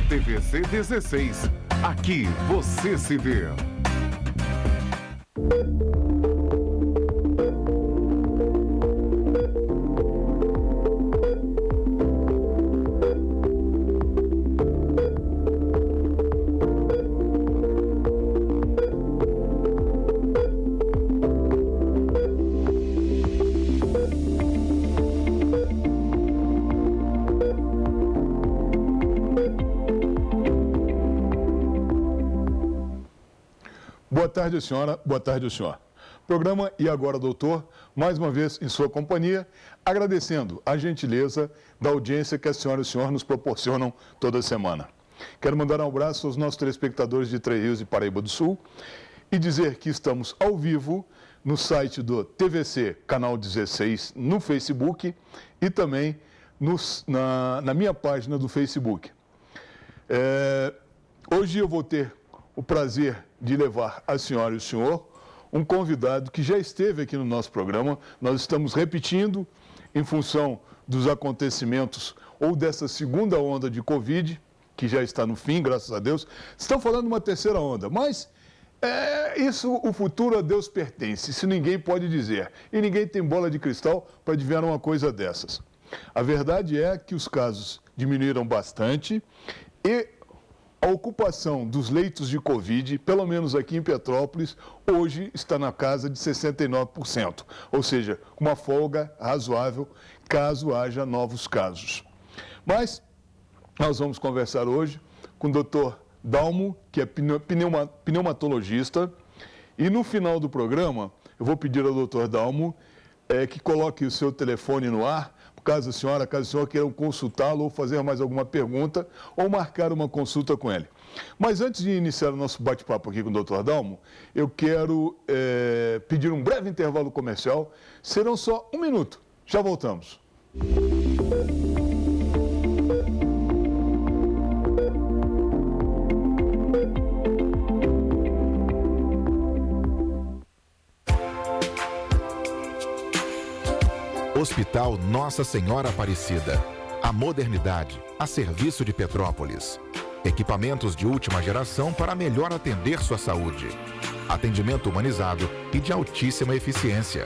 TVC 16. Aqui você se vê. Boa tarde, senhora. Boa tarde, senhor. Programa E Agora, Doutor, mais uma vez em sua companhia, agradecendo a gentileza da audiência que a senhora e o senhor nos proporcionam toda semana. Quero mandar um abraço aos nossos telespectadores de Três Rios e Paraíba do Sul e dizer que estamos ao vivo no site do TVC, canal 16, no Facebook e também na minha página do Facebook. Hoje eu vou ter o prazer de levar a senhora e o senhor um convidado que já esteve aqui no nosso programa. Nós estamos repetindo em função dos acontecimentos ou dessa segunda onda de Covid, que já está no fim, graças a Deus. Estão falando de uma terceira onda, mas isso, o futuro a Deus pertence, isso ninguém pode dizer. E ninguém tem bola de cristal para adivinhar uma coisa dessas. A verdade é que os casos diminuíram bastante e a ocupação dos leitos de Covid, pelo menos aqui em Petrópolis, hoje está na casa de 69%, ou seja, uma folga razoável caso haja novos casos. Mas nós vamos conversar hoje com o Dr. Dalmo, que é pneumatologista, e no final do programa eu vou pedir ao Dr. Dalmo que coloque o seu telefone no ar, caso o senhor queira consultá-lo ou fazer mais alguma pergunta ou marcar uma consulta com ele. Mas antes de iniciar o nosso bate-papo aqui com o Dr. Dalmo, eu quero pedir um breve intervalo comercial. Serão só 1 minuto. Já voltamos. Hospital Nossa Senhora Aparecida. A modernidade a serviço de Petrópolis. Equipamentos de última geração para melhor atender sua saúde. Atendimento humanizado e de altíssima eficiência.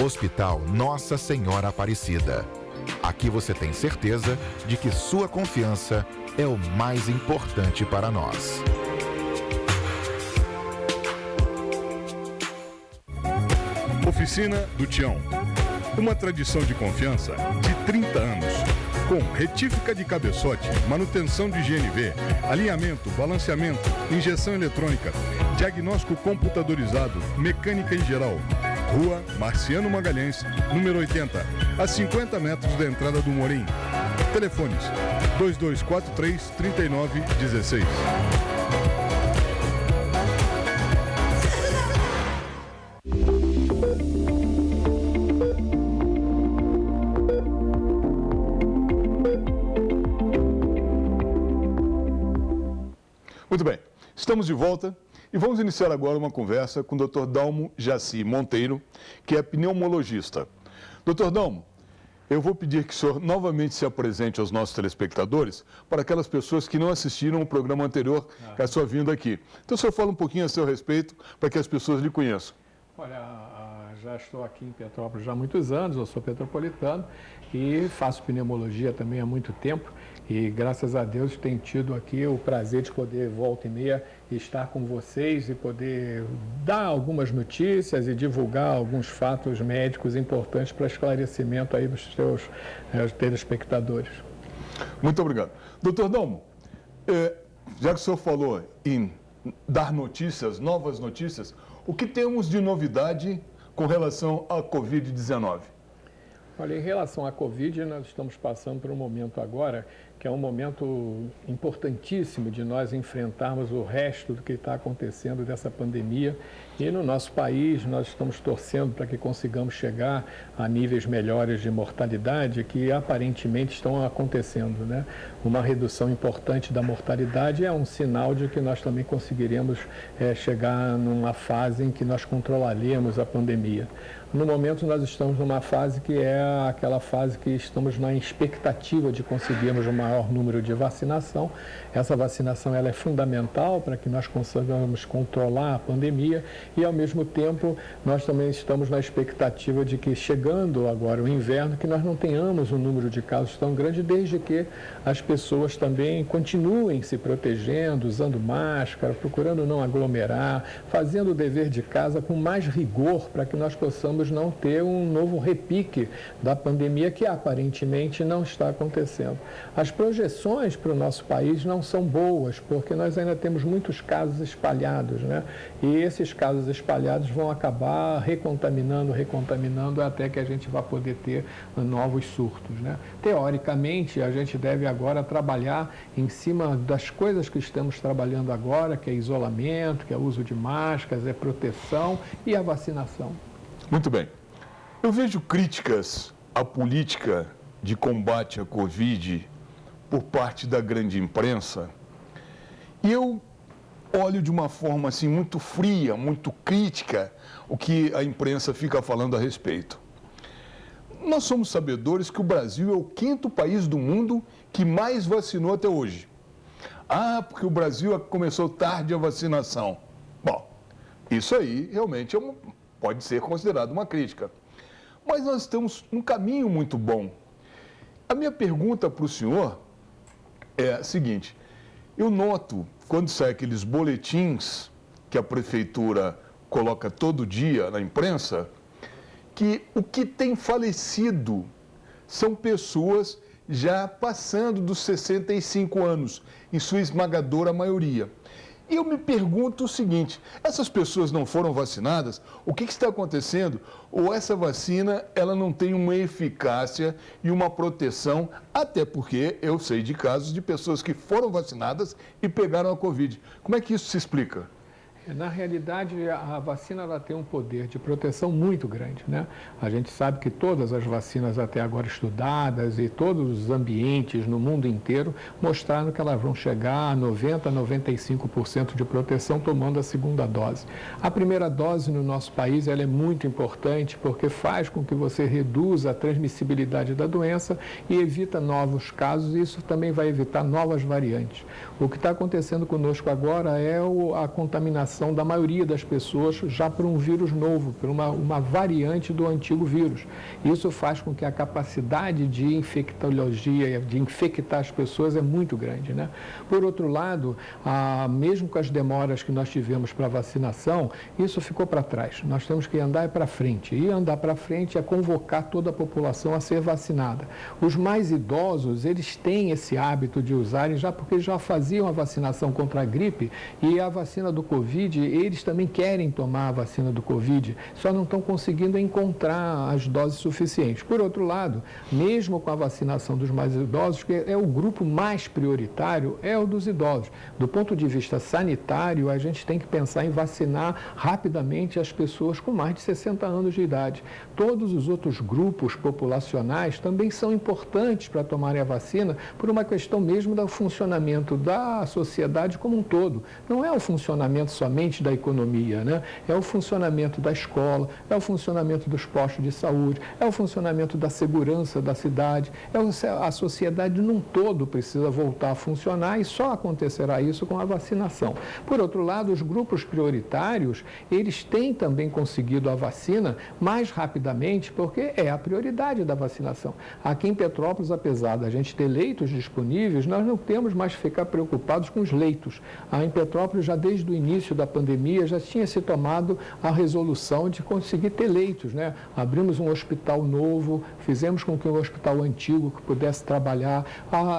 Hospital Nossa Senhora Aparecida. Aqui você tem certeza de que sua confiança é o mais importante para nós. Oficina do Tião. Uma tradição de confiança de 30 anos. Com retífica de cabeçote, manutenção de GNV, alinhamento, balanceamento, injeção eletrônica, diagnóstico computadorizado, mecânica em geral. Rua Marciano Magalhães, número 80, a 50 metros da entrada do Morim. Telefones 2243-3916. Muito bem, estamos de volta e vamos iniciar agora uma conversa com o Dr. Dalmo Jaci Monteiro, que é pneumologista. Dr. Dalmo, eu vou pedir que o senhor novamente se apresente aos nossos telespectadores para aquelas pessoas que não assistiram o programa anterior que a sua vinda aqui. Então o senhor fala um pouquinho a seu respeito para que as pessoas lhe conheçam. Olha, já estou aqui em Petrópolis já há muitos anos, eu sou petropolitano e faço pneumologia também há muito tempo. E graças a Deus tenho tido aqui o prazer de poder, volta e meia, estar com vocês e poder dar algumas notícias e divulgar alguns fatos médicos importantes para esclarecimento aí dos seus telespectadores. Muito obrigado. Doutor Dalmo, já que o senhor falou em dar notícias, novas notícias, o que temos de novidade com relação à Covid-19? Olha, em relação à Covid, nós estamos passando por um momento agora que é um momento importantíssimo de nós enfrentarmos o resto do que está acontecendo dessa pandemia. E no nosso país, nós estamos torcendo para que consigamos chegar a níveis melhores de mortalidade que aparentemente estão acontecendo, né? Uma redução importante da mortalidade é um sinal de que nós também conseguiremos chegar numa fase em que nós controlaremos a pandemia. No momento, nós estamos numa fase que é aquela fase que estamos na expectativa de conseguirmos o maior número de vacinação. Essa vacinação ela é fundamental para que nós consigamos controlar a pandemia e, ao mesmo tempo, nós também estamos na expectativa de que, chegando agora o inverno, que nós não tenhamos um número de casos tão grande, desde que as pessoas também continuem se protegendo, usando máscara, procurando não aglomerar, fazendo o dever de casa com mais rigor para que nós possamos não ter um novo repique da pandemia que aparentemente não está acontecendo. As projeções para o nosso país não são boas, porque nós ainda temos muitos casos espalhados, né? E esses casos espalhados vão acabar recontaminando até que a gente vá poder ter novos surtos, né? Teoricamente, a gente deve agora trabalhar em cima das coisas que estamos trabalhando agora, que é isolamento, que é uso de máscaras, é proteção e a vacinação. Muito bem. Eu vejo críticas à política de combate à Covid por parte da grande imprensa e eu olho de uma forma assim muito fria, muito crítica o que a imprensa fica falando a respeito. Nós somos sabedores que o Brasil é o 5º país do mundo que mais vacinou até hoje. Ah, porque o Brasil começou tarde a vacinação. Bom, isso aí realmente pode ser considerado uma crítica. Mas nós estamos num caminho muito bom. A minha pergunta para o senhor é a seguinte: eu noto, quando saem aqueles boletins que a prefeitura coloca todo dia na imprensa, que o que tem falecido são pessoas já passando dos 65 anos, em sua esmagadora maioria. E eu me pergunto o seguinte: essas pessoas não foram vacinadas? O que está acontecendo? Ou essa vacina ela não tem uma eficácia e uma proteção, até porque eu sei de casos de pessoas que foram vacinadas e pegaram a Covid. Como é que isso se explica? Na realidade, a vacina ela tem um poder de proteção muito grande, né? A gente sabe que todas as vacinas até agora estudadas e todos os ambientes no mundo inteiro mostraram que elas vão chegar a 90% a 95% de proteção tomando a segunda dose. A primeira dose no nosso país ela é muito importante porque faz com que você reduza a transmissibilidade da doença e evita novos casos, e isso também vai evitar novas variantes. O que está acontecendo conosco agora é a contaminação da maioria das pessoas já por um vírus novo, por uma variante do antigo vírus. Isso faz com que a capacidade de infectologia, de infectar as pessoas é muito grande, né? Por outro lado, mesmo com as demoras que nós tivemos para a vacinação, isso ficou para trás. Nós temos que andar para frente. E andar para frente é convocar toda a população a ser vacinada. Os mais idosos, eles têm esse hábito de usarem, já porque já faziam a vacinação contra a gripe e a vacina do Covid, eles também querem tomar a vacina do Covid, só não estão conseguindo encontrar as doses suficientes. Por outro lado, mesmo com a vacinação dos mais idosos, que é o grupo mais prioritário, é o dos idosos. Do ponto de vista sanitário, a gente tem que pensar em vacinar rapidamente as pessoas com mais de 60 anos de idade. Todos os outros grupos populacionais também são importantes para tomarem a vacina por uma questão mesmo do funcionamento da sociedade como um todo. Não é o funcionamento somente da economia, né? É o funcionamento da escola, é o funcionamento dos postos de saúde, é o funcionamento da segurança da cidade, a sociedade num todo precisa voltar a funcionar e só acontecerá isso com a vacinação. Por outro lado, os grupos prioritários, eles têm também conseguido a vacina mais rapidamente porque é a prioridade da vacinação. Aqui em Petrópolis, apesar da gente ter leitos disponíveis, nós não temos mais que ficar preocupados com os leitos. Em Petrópolis, já desde o início da pandemia, já tinha se tomado a resolução de conseguir ter leitos, né? Abrimos um hospital novo, fizemos com que o hospital antigo que pudesse trabalhar,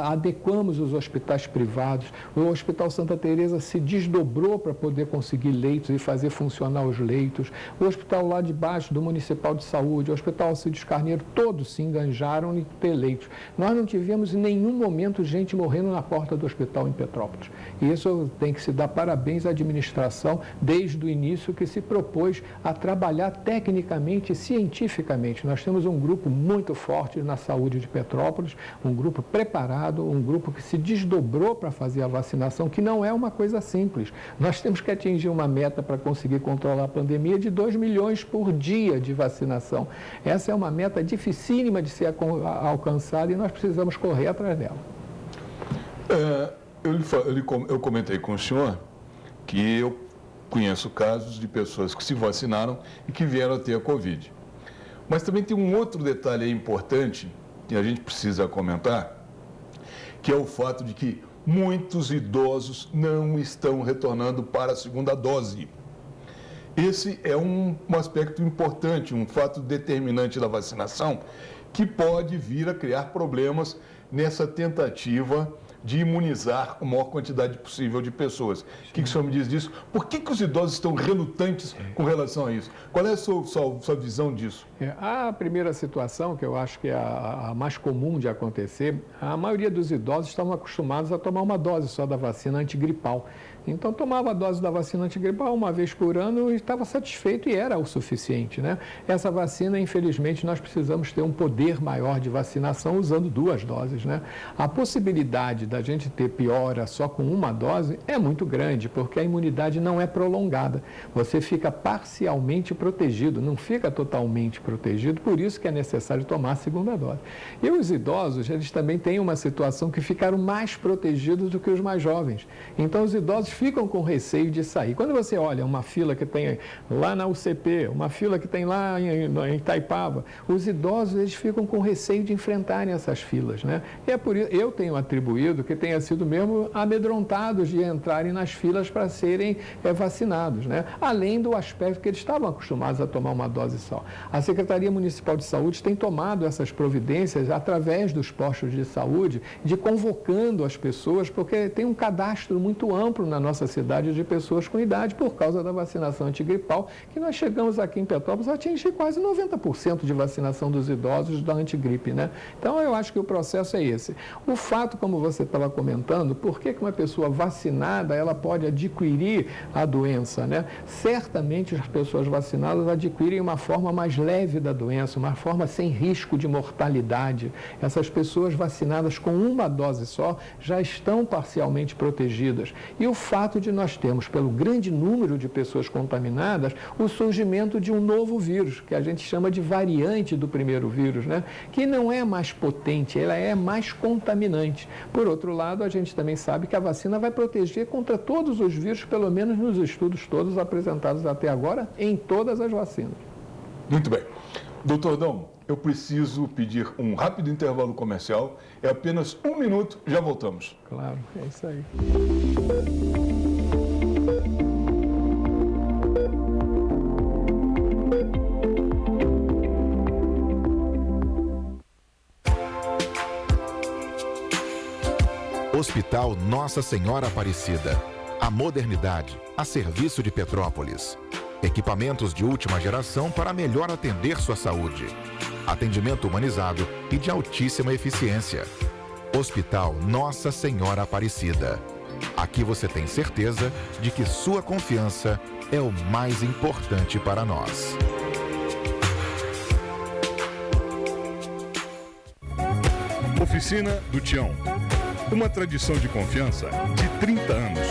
adequamos os hospitais privados, o Hospital Santa Teresa se desdobrou para poder conseguir leitos e fazer funcionar os leitos, o hospital lá de baixo do Municipal de Saúde, o Hospital Alcides Carneiro, todos se enganjaram em ter leitos. Nós não tivemos em nenhum momento gente morrendo na porta do hospital em Petrópolis. E isso tem que se dar parabéns à administração Administração, desde o início, que se propôs a trabalhar tecnicamente e cientificamente. Nós temos um grupo muito forte na saúde de Petrópolis, um grupo preparado, um grupo que se desdobrou para fazer a vacinação, que não é uma coisa simples. Nós temos que atingir uma meta para conseguir controlar a pandemia de 2 milhões por dia de vacinação. Essa é uma meta dificílima de ser alcançada e nós precisamos correr atrás dela. Eu comentei com o senhor que eu conheço casos de pessoas que se vacinaram e que vieram a ter a Covid. Mas também tem um outro detalhe aí importante que a gente precisa comentar, que é o fato de que muitos idosos não estão retornando para a segunda dose. Esse é um aspecto importante, um fato determinante da vacinação, que pode vir a criar problemas nessa tentativa de imunizar a maior quantidade possível de pessoas. O que o senhor me diz disso? Por que os idosos estão relutantes com relação a isso? Qual é a sua visão disso? A primeira situação, que eu acho que é a mais comum de acontecer, a maioria dos idosos estavam acostumados a tomar uma dose só da vacina antigripal. Então, tomava a dose da vacina antigripal uma vez por ano e estava satisfeito e era o suficiente, né? Essa vacina, infelizmente, nós precisamos ter um poder maior de vacinação usando 2 doses, né? A possibilidade da gente ter piora só com uma dose é muito grande, porque a imunidade não é prolongada. Você fica parcialmente protegido, não fica totalmente protegido, por isso que é necessário tomar a segunda dose. E os idosos, eles também têm uma situação que ficaram mais protegidos do que os mais jovens. Então, os idosos ficam com receio de sair. Quando você olha uma fila que tem lá na UCP, uma fila que tem lá em Itaipava, os idosos, eles ficam com receio de enfrentarem essas filas, né? E é por isso, eu tenho atribuído que tenha sido mesmo amedrontados de entrarem nas filas para serem vacinados, né? Além do aspecto que eles estavam acostumados a tomar uma dose só. A Secretaria Municipal de Saúde tem tomado essas providências através dos postos de saúde, de convocando as pessoas, porque tem um cadastro muito amplo na nossa cidade de pessoas com idade por causa da vacinação antigripal, que nós chegamos aqui em Petrópolis a atingir quase 90% de vacinação dos idosos da antigripe, né? Então, eu acho que o processo é esse. O fato, como você estava comentando, por que uma pessoa vacinada, ela pode adquirir a doença, né? Certamente as pessoas vacinadas adquirem uma forma mais leve da doença, uma forma sem risco de mortalidade. Essas pessoas vacinadas com uma dose só já estão parcialmente protegidas. E o fato de nós termos, pelo grande número de pessoas contaminadas, o surgimento de um novo vírus, que a gente chama de variante do primeiro vírus, né? Que não é mais potente, ela é mais contaminante. Por outro lado, a gente também sabe que a vacina vai proteger contra todos os vírus, pelo menos nos estudos todos apresentados até agora, em todas as vacinas. Muito bem. Doutor Dom, eu preciso pedir um rápido intervalo comercial. É apenas 1 minuto, já voltamos. Claro, é isso aí. Hospital Nossa Senhora Aparecida. A modernidade a serviço de Petrópolis. Equipamentos de última geração para melhor atender sua saúde. Atendimento humanizado e de altíssima eficiência. Hospital Nossa Senhora Aparecida. Aqui você tem certeza de que sua confiança é o mais importante para nós. Oficina do Tião. Uma tradição de confiança de 30 anos.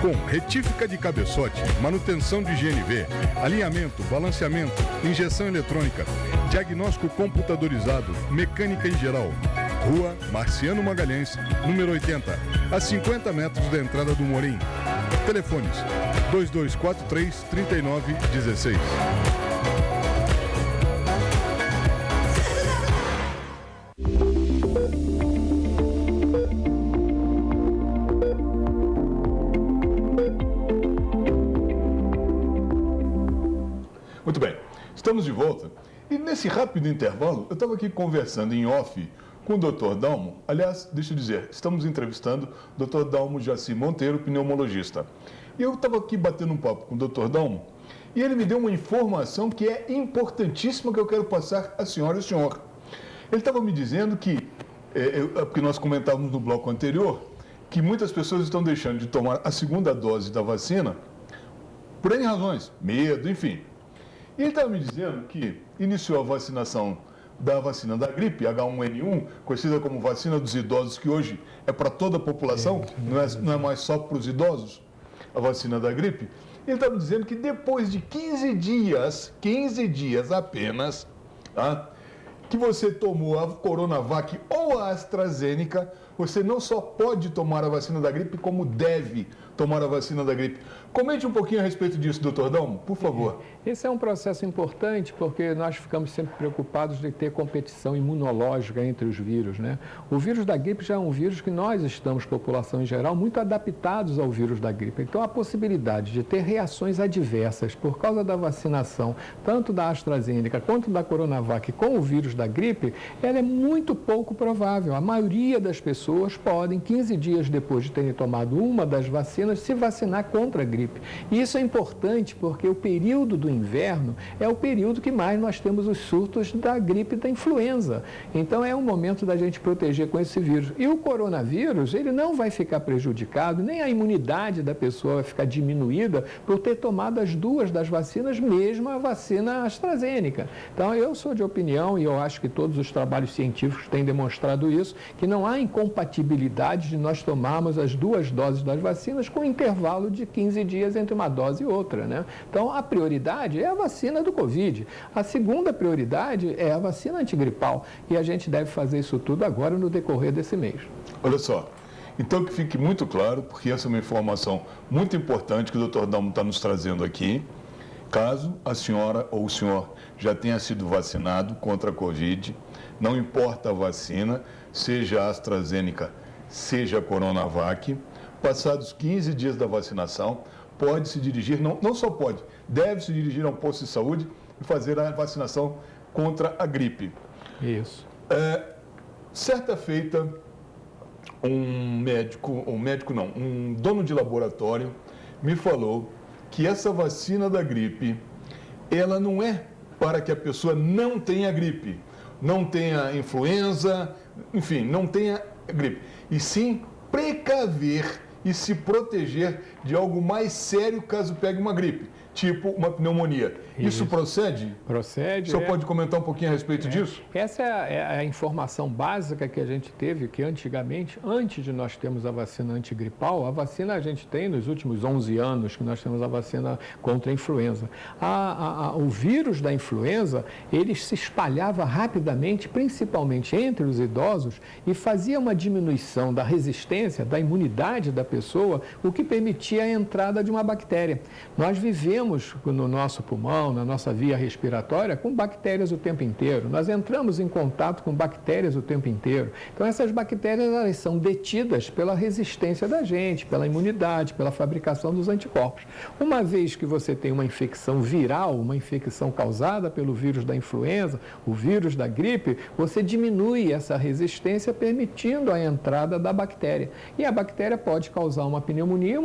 Com retífica de cabeçote, manutenção de GNV, alinhamento, balanceamento, injeção eletrônica, diagnóstico computadorizado, mecânica em geral. Rua Marciano Magalhães, número 80, a 50 metros da entrada do Morim. Telefones 2243-3916. Muito bem, estamos de volta. E nesse rápido intervalo, eu estava aqui conversando em off com o Dr. Dalmo. Aliás, deixa eu dizer, estamos entrevistando o Dr. Dalmo Jaci Monteiro, pneumologista. E eu estava aqui batendo um papo com o Dr. Dalmo e ele me deu uma informação que é importantíssima que eu quero passar à senhora e ao senhor. Ele estava me dizendo que, porque nós comentávamos no bloco anterior, que muitas pessoas estão deixando de tomar a segunda dose da vacina por N razões, medo, enfim. E ele estava me dizendo que iniciou a vacinação da vacina da gripe, H1N1, conhecida como vacina dos idosos, que hoje é para toda a população, não é mais só para os idosos, a vacina da gripe. Ele estava dizendo que depois de 15 dias apenas, tá, que você tomou a Coronavac ou a AstraZeneca, você não só pode tomar a vacina da gripe, como deve tomar a vacina da gripe. Comente um pouquinho a respeito disso, doutor Dalmo, por favor. Esse é um processo importante porque nós ficamos sempre preocupados de ter competição imunológica entre os vírus, né? O vírus da gripe já é um vírus que nós estamos, população em geral, muito adaptados ao vírus da gripe. Então, a possibilidade de ter reações adversas por causa da vacinação, tanto da AstraZeneca quanto da Coronavac com o vírus da gripe, ela é muito pouco provável. A maioria das pessoas podem, 15 dias depois de terem tomado uma das vacinas, se vacinar contra a gripe. E isso é importante porque o período do inverno é o período que mais nós temos os surtos da gripe e da influenza. Então, é um momento da gente proteger com esse vírus. E o coronavírus, ele não vai ficar prejudicado, nem a imunidade da pessoa vai ficar diminuída por ter tomado as duas das vacinas, mesmo a vacina AstraZeneca. Então, eu sou de opinião, e eu acho que todos os trabalhos científicos têm demonstrado isso, que não há incompatibilidade de nós tomarmos as duas doses das vacinas com um intervalo de 15 dias entre uma dose e outra, né? Então, a prioridade é a vacina do Covid. A segunda prioridade é a vacina antigripal. E a gente deve fazer isso tudo agora no decorrer desse mês. Olha só, então que fique muito claro, porque essa é uma informação muito importante que o Dr. Dalmo está nos trazendo aqui. Caso a senhora ou o senhor já tenha sido vacinado contra a Covid, não importa a vacina, seja a AstraZeneca, seja a Coronavac, passados 15 dias da vacinação, pode se dirigir, não só pode, deve se dirigir a um posto de saúde e fazer a vacinação contra a gripe. Isso. Certa feita, um dono de laboratório me falou que essa vacina da gripe, ela não é para que a pessoa não tenha gripe, não tenha influenza, enfim, não tenha gripe, e sim precaver e se proteger de algo mais sério caso pegue uma gripe, tipo uma pneumonia. Isso procede? Procede. O senhor pode comentar um pouquinho a respeito disso? Essa é a informação básica que a gente teve, que antigamente, antes de nós termos a vacina antigripal, a vacina a gente tem nos últimos 11 anos que nós temos a vacina contra a influenza. O vírus da influenza, ele se espalhava rapidamente, principalmente entre os idosos, e fazia uma diminuição da resistência, da imunidade da pessoa, o que permitia a entrada de uma bactéria. Nós vivemos no nosso pulmão, na nossa via respiratória, com bactérias o tempo inteiro. Nós entramos em contato com bactérias o tempo inteiro. Então, essas bactérias, elas são detidas pela resistência da gente, pela imunidade, pela fabricação dos anticorpos. Uma vez que você tem uma infecção viral, uma infecção causada pelo vírus da influenza, o vírus da gripe, você diminui essa resistência, permitindo a entrada da bactéria. E a bactéria pode causar uma pneumonia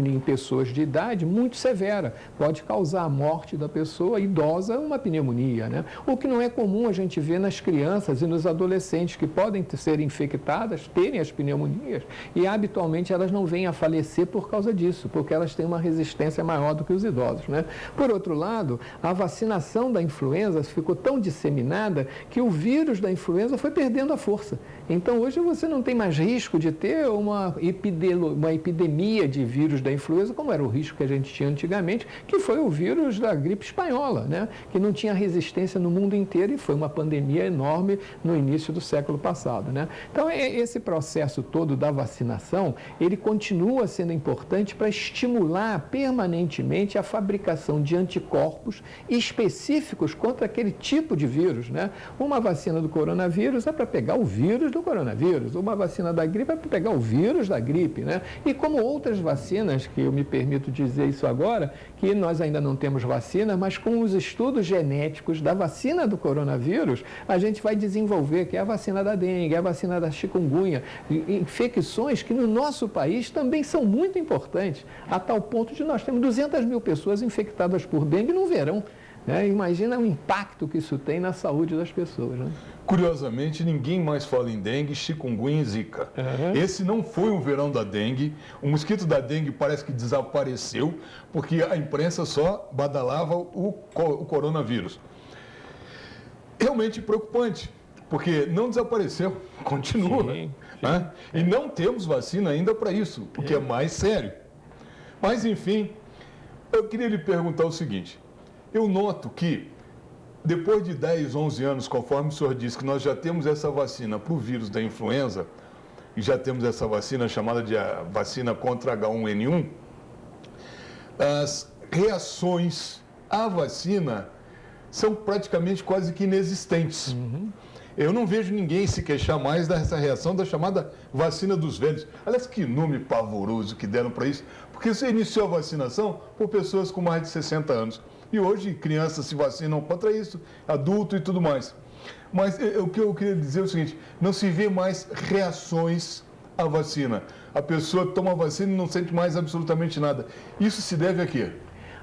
em pessoas de idade muito severa. Pode causar a morte da pessoa idosa, uma pneumonia, né? O que não é comum a gente ver nas crianças e nos adolescentes que podem ser infectadas, terem as pneumonias, e habitualmente elas não vêm a falecer por causa disso, porque elas têm uma resistência maior do que os idosos, né? Por outro lado, a vacinação da influenza ficou tão disseminada que o vírus da influenza foi perdendo a força. Então, hoje você não tem mais risco de ter uma epidemia de vírus da influenza, como era o risco que a gente tinha antigamente, que foi o vírus da gripe espanhola, né? Que não tinha resistência no mundo inteiro e foi uma pandemia enorme no início do século passado, né? Então, esse processo todo da vacinação, ele continua sendo importante para estimular permanentemente a fabricação de anticorpos específicos contra aquele tipo de vírus, né? Uma vacina do coronavírus é para pegar o vírus do coronavírus, uma vacina da gripe é para pegar o vírus da gripe, né? E como outras vacinas, que eu me permito dizer isso agora, que nós ainda não temos vacina, mas com os estudos genéticos da vacina do coronavírus, a gente vai desenvolver, que é a vacina da dengue, a vacina da chikungunya, infecções que no nosso país também são muito importantes, a tal ponto de nós termos 200 mil pessoas infectadas por dengue no verão. né? Imagina o impacto que isso tem na saúde das pessoas, né? Curiosamente, ninguém mais fala em dengue, chikungunya e zika. Esse não foi um verão da dengue. O mosquito da dengue parece que desapareceu, porque a imprensa só badalava o coronavírus. Realmente preocupante, porque não desapareceu, continua. Sim. Né? E não temos vacina ainda para isso, o que é mais sério. Mas, enfim, eu queria lhe perguntar o seguinte. Eu noto que, depois de 10, 11 anos, conforme o senhor disse, que nós já temos essa vacina para o vírus da influenza, e já temos essa vacina chamada de vacina contra H1N1, as reações à vacina são praticamente quase que inexistentes. Eu não vejo ninguém se queixar mais dessa reação da chamada vacina dos velhos. Aliás, que nome pavoroso que deram para isso, porque você iniciou a vacinação por pessoas com mais de 60 anos. E hoje crianças se vacinam contra isso, adulto e tudo mais. Mas o que eu queria dizer é o seguinte, não se vê mais reações à vacina. A pessoa toma a vacina e não sente mais absolutamente nada. Isso se deve a quê?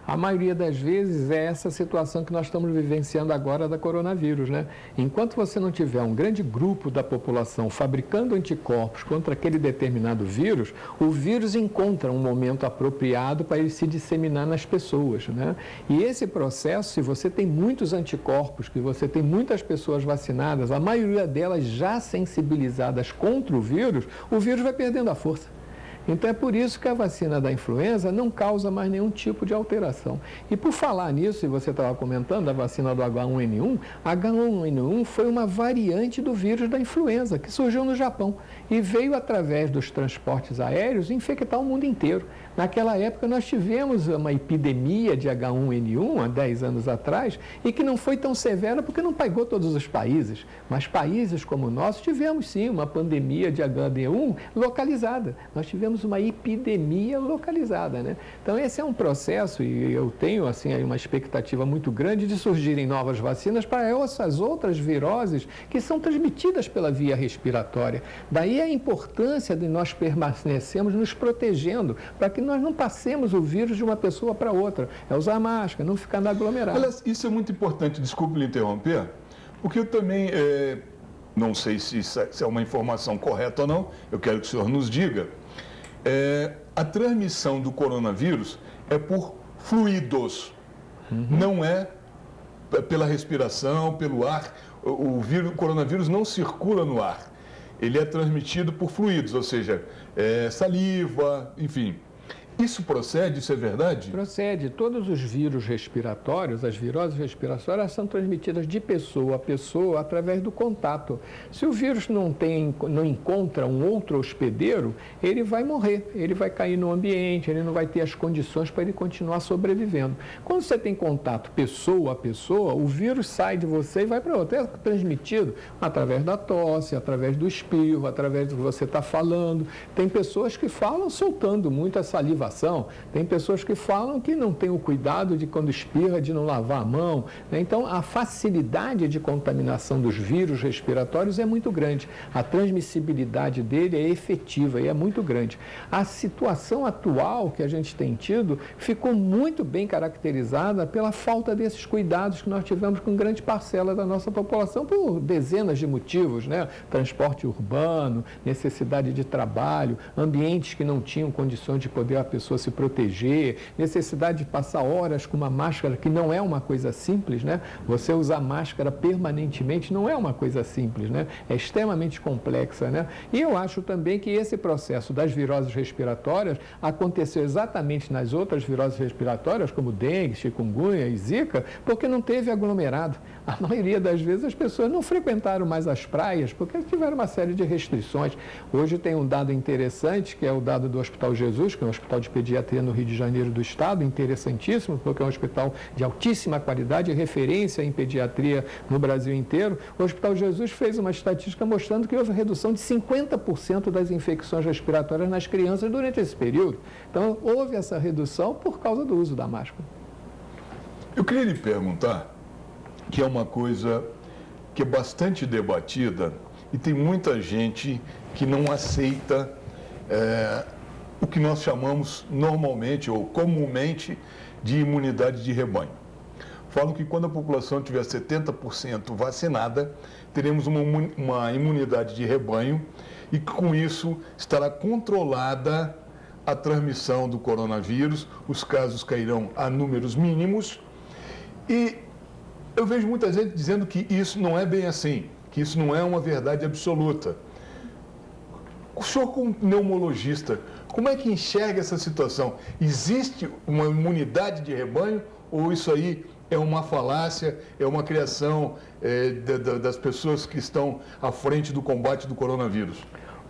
A maioria das vezes é essa situação que nós estamos vivenciando agora da coronavírus, né? Enquanto você não tiver um grande grupo da população fabricando anticorpos contra aquele determinado vírus, o vírus encontra um momento apropriado para ele se disseminar nas pessoas, né? E esse processo, se você tem muitos anticorpos, que você tem muitas pessoas vacinadas, a maioria delas já sensibilizadas contra o vírus vai perdendo a força. Então é por isso que a vacina da influenza não causa mais nenhum tipo de alteração. E por falar nisso, e você estava comentando a vacina do H1N1, H1N1 foi uma variante do vírus da influenza que surgiu no Japão e veio através dos transportes aéreos infectar o mundo inteiro. Naquela época nós tivemos uma epidemia de H1N1 há 10 anos atrás e que não foi tão severa porque não pegou todos os países, mas países como o nosso tivemos sim uma pandemia de H1N1 localizada. Nós tivemos uma epidemia localizada, né? Então esse é um processo e eu tenho assim uma expectativa muito grande de surgirem novas vacinas para essas outras viroses que são transmitidas pela via respiratória. Daí a importância de nós permanecermos nos protegendo para que nós não passemos o vírus de uma pessoa para outra. É usar máscara, não ficar aglomerado. Aliás, isso é muito importante, desculpe lhe interromper, porque eu também não sei se é uma informação correta ou não, eu quero que o senhor nos diga. A transmissão do coronavírus é por fluidos, não é pela respiração, pelo ar. O coronavírus não circula no ar, ele é transmitido por fluidos, ou seja, saliva, enfim. Isso procede? Isso é verdade? Procede. Todos os vírus respiratórios, as viroses respiratórias, são transmitidas de pessoa a pessoa através do contato. Se o vírus não encontra um outro hospedeiro, ele vai morrer, ele vai cair no ambiente, ele não vai ter as condições para ele continuar sobrevivendo. Quando você tem contato pessoa a pessoa, o vírus sai de você e vai para outro. É transmitido através da tosse, através do espirro, através do que você está falando. Tem pessoas que falam soltando muita saliva. Tem pessoas que falam que não tem o cuidado de quando espirra, de não lavar a mão, né? Então, a facilidade de contaminação dos vírus respiratórios é muito grande. A transmissibilidade dele é efetiva e é muito grande. A situação atual que a gente tem tido ficou muito bem caracterizada pela falta desses cuidados que nós tivemos com grande parcela da nossa população por dezenas de motivos, né? Transporte urbano, necessidade de trabalho, ambientes que não tinham condições de poder a pessoa se proteger, necessidade de passar horas com uma máscara, que não é uma coisa simples, né? Você usar máscara permanentemente não é uma coisa simples, né? É extremamente complexa, né? E eu acho também que esse processo das viroses respiratórias aconteceu exatamente nas outras viroses respiratórias, como dengue, chikungunya e zika, porque não teve aglomerado. A maioria das vezes as pessoas não frequentaram mais as praias, porque tiveram uma série de restrições. Hoje tem um dado interessante, que é o dado do Hospital Jesus, que é um hospital de pediatria no Rio de Janeiro do Estado, interessantíssimo, porque é um hospital de altíssima qualidade, referência em pediatria no Brasil inteiro. O Hospital Jesus fez uma estatística mostrando que houve redução de 50% das infecções respiratórias nas crianças durante esse período. Então, houve essa redução por causa do uso da máscara. Eu queria lhe perguntar, que é uma coisa que é bastante debatida e tem muita gente que não aceita o que nós chamamos normalmente ou comumente de imunidade de rebanho. falam que quando a população tiver 70% vacinada, teremos uma imunidade de rebanho e com isso estará controlada a transmissão do coronavírus, os casos cairão a números mínimos. E eu vejo muita gente dizendo que isso não é bem assim, que isso não é uma verdade absoluta. O senhor, como pneumologista, como é que enxerga essa situação? Existe uma imunidade de rebanho ou isso aí é uma falácia, é uma criação das pessoas que estão à frente do combate do coronavírus?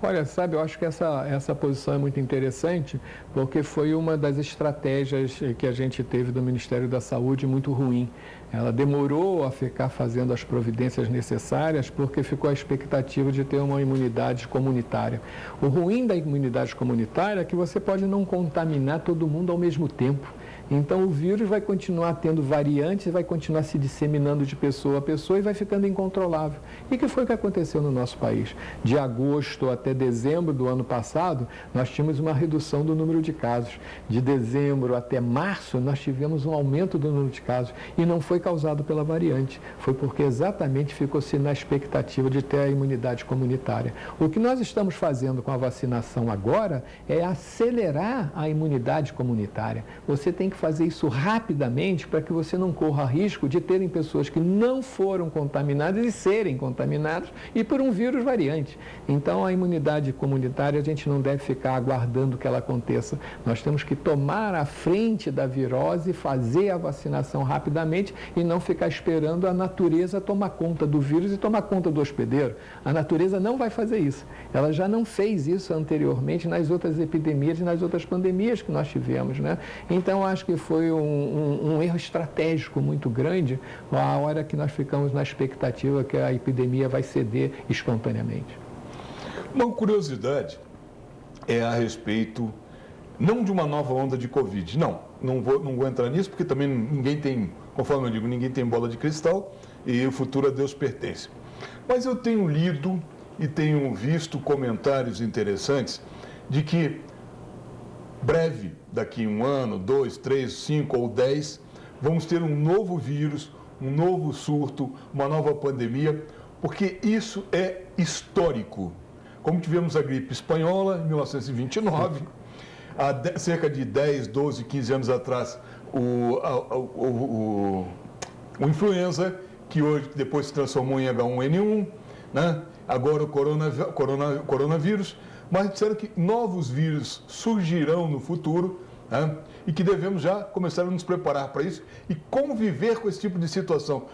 Olha, sabe, eu acho que essa posição é muito interessante, porque foi uma das estratégias que a gente teve do Ministério da Saúde muito ruim. Ela demorou a ficar fazendo as providências necessárias porque ficou a expectativa de ter uma imunidade comunitária. O ruim da imunidade comunitária é que você pode não contaminar todo mundo ao mesmo tempo. Então, o vírus vai continuar tendo variantes, vai continuar se disseminando de pessoa a pessoa e vai ficando incontrolável. E que foi o que aconteceu no nosso país? De agosto até dezembro do ano passado, nós tínhamos uma redução do número de casos. De dezembro até março, nós tivemos um aumento do número de casos. E não foi causado pela variante, foi porque exatamente ficou-se na expectativa de ter a imunidade comunitária. O que nós estamos fazendo com a vacinação agora é acelerar a imunidade comunitária. Você tem que fazer isso rapidamente para que você não corra risco de terem pessoas que não foram contaminadas e serem contaminadas e por um vírus variante. Então, a imunidade comunitária a gente não deve ficar aguardando que ela aconteça. Nós temos que tomar a frente da virose, fazer a vacinação rapidamente e não ficar esperando a natureza tomar conta do vírus e tomar conta do hospedeiro. A natureza não vai fazer isso. Ela já não fez isso anteriormente nas outras epidemias e nas outras pandemias que nós tivemos, né? Então, acho que foi um erro estratégico muito grande a hora que nós ficamos na expectativa que a epidemia vai ceder espontaneamente. Uma curiosidade é a respeito, não de uma nova onda de Covid, não vou entrar nisso, porque também ninguém tem, conforme eu digo, ninguém tem bola de cristal e o futuro a Deus pertence. Mas eu tenho lido e tenho visto comentários interessantes de que breve, daqui 1 ano, 2, 3, 5 ou 10, vamos ter um novo vírus, um novo surto, uma nova pandemia, porque isso é histórico. Como tivemos a gripe espanhola em 1929, há cerca de 10, 12, 15 anos atrás, o influenza, que hoje depois se transformou em H1N1, né? Agora o coronavírus, mas disseram que novos vírus surgirão no futuro, né? E que devemos já começar a nos preparar para isso e conviver com esse tipo de situação.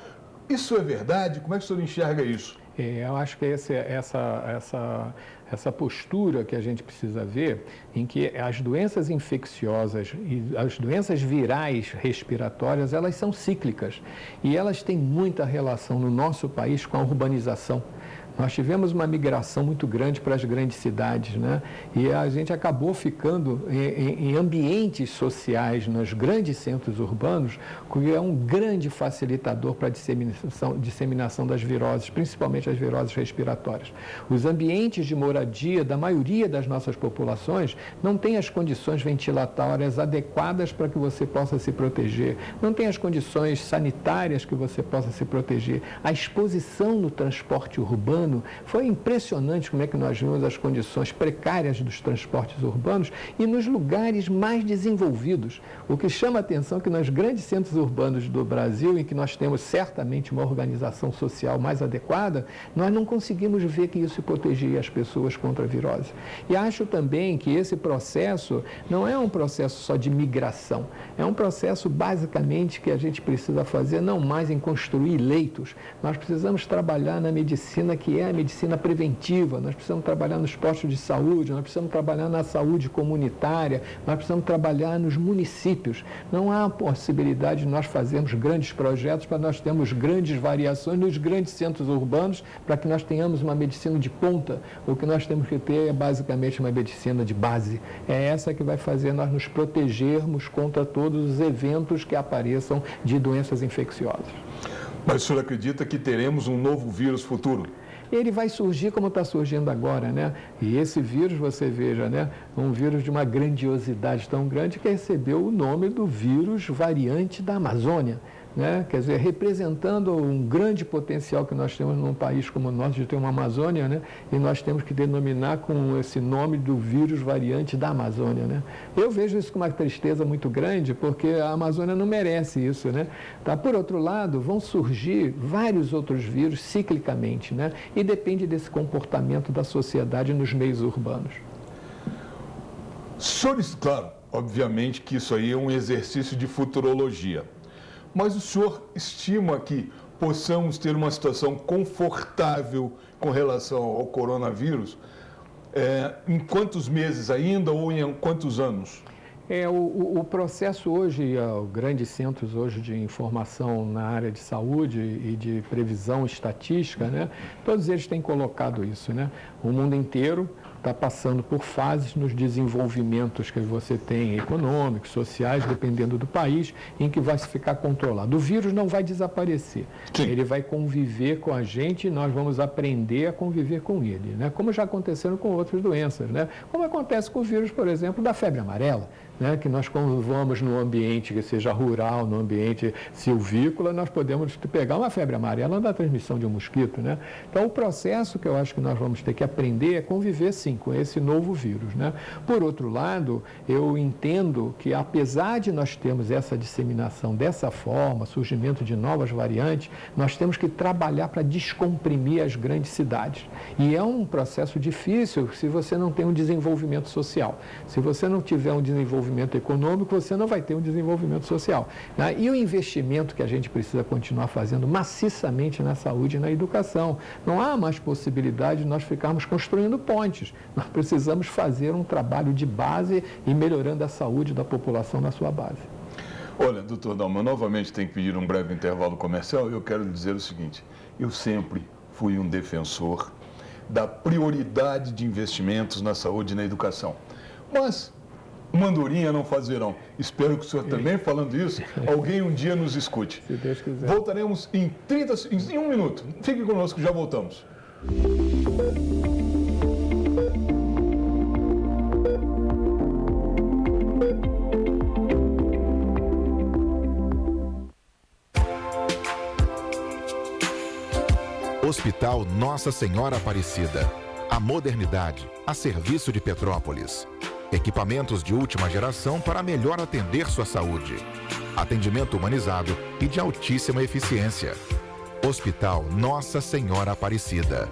Isso é verdade? Como é que o senhor enxerga isso? Eu acho que essa postura que a gente precisa ver, em que as doenças infecciosas e as doenças virais respiratórias, elas são cíclicas e elas têm muita relação no nosso país com a urbanização. Nós tivemos uma migração muito grande para as grandes cidades, né? E a gente acabou ficando em ambientes sociais, nos grandes centros urbanos, que é um grande facilitador para a disseminação das viroses, principalmente as viroses respiratórias. Os ambientes de moradia da maioria das nossas populações não têm as condições ventilatórias adequadas para que você possa se proteger, não tem as condições sanitárias que você possa se proteger. A exposição no transporte urbano foi impressionante como é que nós vimos as condições precárias dos transportes urbanos e nos lugares mais desenvolvidos. O que chama a atenção é que nos grandes centros urbanos do Brasil, em que nós temos certamente uma organização social mais adequada, nós não conseguimos ver que isso protegia as pessoas contra a virose. E acho também que esse processo não é um processo só de migração, é um processo basicamente que a gente precisa fazer não mais em construir leitos, nós precisamos trabalhar na medicina que é a medicina preventiva, nós precisamos trabalhar nos postos de saúde, nós precisamos trabalhar na saúde comunitária, nós precisamos trabalhar nos municípios. Não há possibilidade de nós fazermos grandes projetos para nós termos grandes variações nos grandes centros urbanos para que nós tenhamos uma medicina de ponta. O que nós temos que ter é basicamente uma medicina de base. É essa que vai fazer nós nos protegermos contra todos os eventos que apareçam de doenças infecciosas. Mas o senhor acredita que teremos um novo vírus futuro? Ele vai surgir como está surgindo agora, né? E esse vírus, você veja, né? Um vírus de uma grandiosidade tão grande que recebeu o nome do vírus variante da Amazônia. né? Quer dizer, representando um grande potencial que nós temos num país como o nosso, de ter uma Amazônia, né? E nós temos que denominar com esse nome do vírus variante da Amazônia, né? Eu vejo isso com uma tristeza muito grande, porque a Amazônia não merece isso, né? Tá? Por outro lado, vão surgir vários outros vírus ciclicamente, né? E depende desse comportamento da sociedade nos meios urbanos. Senhores, claro, obviamente que isso aí é um exercício de futurologia. Mas o senhor estima que possamos ter uma situação confortável com relação ao coronavírus em quantos meses ainda ou em quantos anos? O processo hoje, grandes centros hoje de informação na área de saúde e de previsão estatística, né, todos eles têm colocado isso, né? O mundo inteiro está passando por fases nos desenvolvimentos que você tem econômicos, sociais, dependendo do país, em que vai se ficar controlado. O vírus não vai desaparecer. Sim. Ele vai conviver com a gente e nós vamos aprender a conviver com ele, né? Como já aconteceram com outras doenças, né? Como acontece com o vírus, por exemplo, da febre amarela, né? Que nós, quando vamos no ambiente que seja rural, no ambiente silvícola, nós podemos pegar uma febre amarela da transmissão de um mosquito, né? Então, o processo que eu acho que nós vamos ter que aprender é conviver, sim, com esse novo vírus, né? Por outro lado, eu entendo que, apesar de nós termos essa disseminação dessa forma, surgimento de novas variantes, nós temos que trabalhar para descomprimir as grandes cidades. E é um processo difícil se você não tem um desenvolvimento social. Se você não tiver um desenvolvimento econômico, você não vai ter um desenvolvimento social, né? E o investimento que a gente precisa continuar fazendo maciçamente na saúde e na educação. Não há mais possibilidade de nós ficarmos construindo pontes. Nós precisamos fazer um trabalho de base e melhorando a saúde da população na sua base. Olha, doutor Dalma, novamente tenho que pedir um breve intervalo comercial. Eu quero lhe dizer o seguinte: eu sempre fui um defensor da prioridade de investimentos na saúde e na educação. Mas uma andorinha não faz verão. Espero que o senhor também, falando isso, alguém um dia nos escute. Se Deus quiser. Voltaremos em 1 minuto. Fique conosco, já voltamos. Hospital Nossa Senhora Aparecida. A modernidade a serviço de Petrópolis. Equipamentos de última geração para melhor atender sua saúde. Atendimento humanizado e de altíssima eficiência. Hospital Nossa Senhora Aparecida.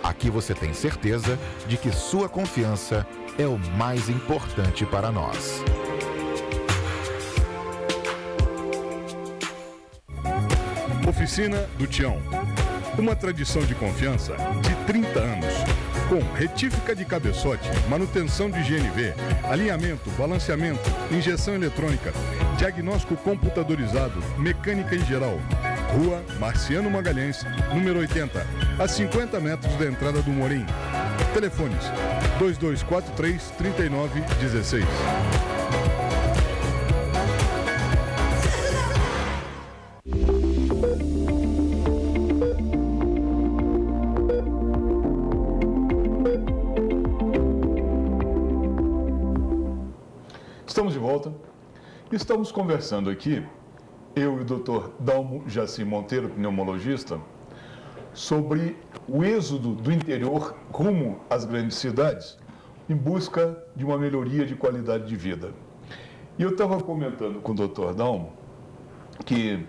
Aqui você tem certeza de que sua confiança é o mais importante para nós. Oficina do Tião. Uma tradição de confiança de 30 anos. Com retífica de cabeçote, manutenção de GNV, alinhamento, balanceamento, injeção eletrônica, diagnóstico computadorizado, mecânica em geral. Rua Marciano Magalhães, número 80, a 50 metros da entrada do Morim. Telefones 2243-3916. Estamos de volta. Estamos conversando aqui, eu e o Dr. Dalmo Jaci Monteiro, pneumologista, sobre o êxodo do interior rumo às grandes cidades em busca de uma melhoria de qualidade de vida. E eu estava comentando com o Dr. Dalmo que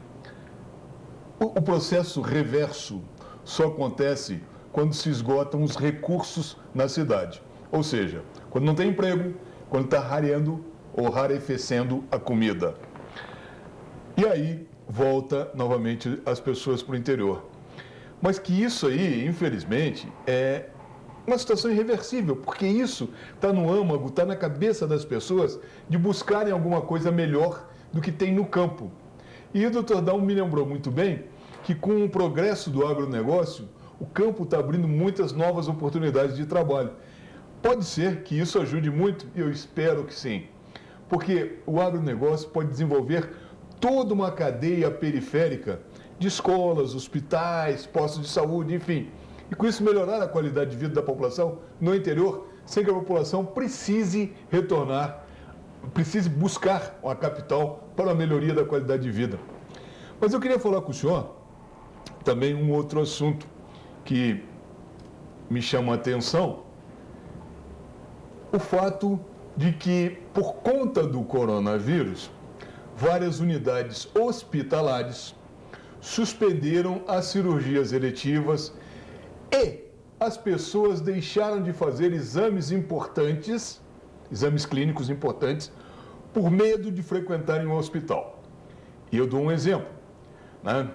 o processo reverso só acontece quando se esgotam os recursos na cidade. Ou seja, quando não tem emprego, quando está rareando ou rarefecendo a comida. E aí volta novamente as pessoas para o interior. Mas que isso aí, infelizmente, é uma situação irreversível, porque isso está no âmago, está na cabeça das pessoas de buscarem alguma coisa melhor do que tem no campo. E o Dr. Dalmo me lembrou muito bem que com o progresso do agronegócio, o campo está abrindo muitas novas oportunidades de trabalho. Pode ser que isso ajude muito, e eu espero que sim. Porque o agronegócio pode desenvolver toda uma cadeia periférica de escolas, hospitais, postos de saúde, enfim. E com isso melhorar a qualidade de vida da população no interior, sem que a população precise retornar, precise buscar a capital para a melhoria da qualidade de vida. Mas eu queria falar com o senhor também um outro assunto que me chama a atenção, o fato de que, por conta do coronavírus, várias unidades hospitalares suspenderam as cirurgias eletivas e as pessoas deixaram de fazer exames importantes, exames clínicos importantes, por medo de frequentarem um hospital. E eu dou um exemplo, né?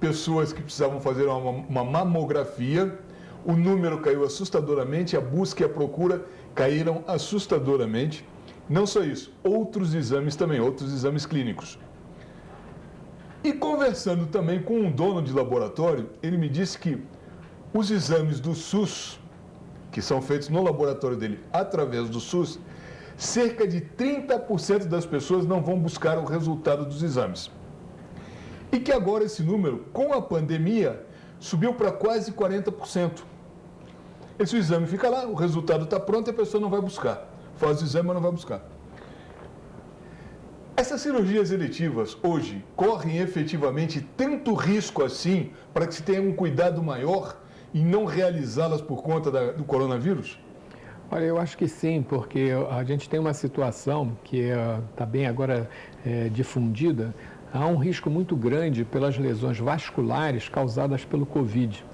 Pessoas que precisavam fazer uma mamografia, o número caiu assustadoramente, a busca e a procura caíram assustadoramente. Não só isso, outros exames também, outros exames clínicos. E conversando também com um dono de laboratório, ele me disse que os exames do SUS, que são feitos no laboratório dele através do SUS, cerca de 30% das pessoas não vão buscar o resultado dos exames. E que agora esse número, com a pandemia, subiu para quase 40%. Esse exame fica lá, o resultado está pronto e a pessoa não vai buscar. Faz o exame, mas não vai buscar. Essas cirurgias eletivas hoje correm efetivamente tanto risco assim para que se tenha um cuidado maior em não realizá-las por conta do coronavírus? Olha, eu acho que sim, porque a gente tem uma situação que está bem agora difundida. Há um risco muito grande pelas lesões vasculares causadas pelo Covid.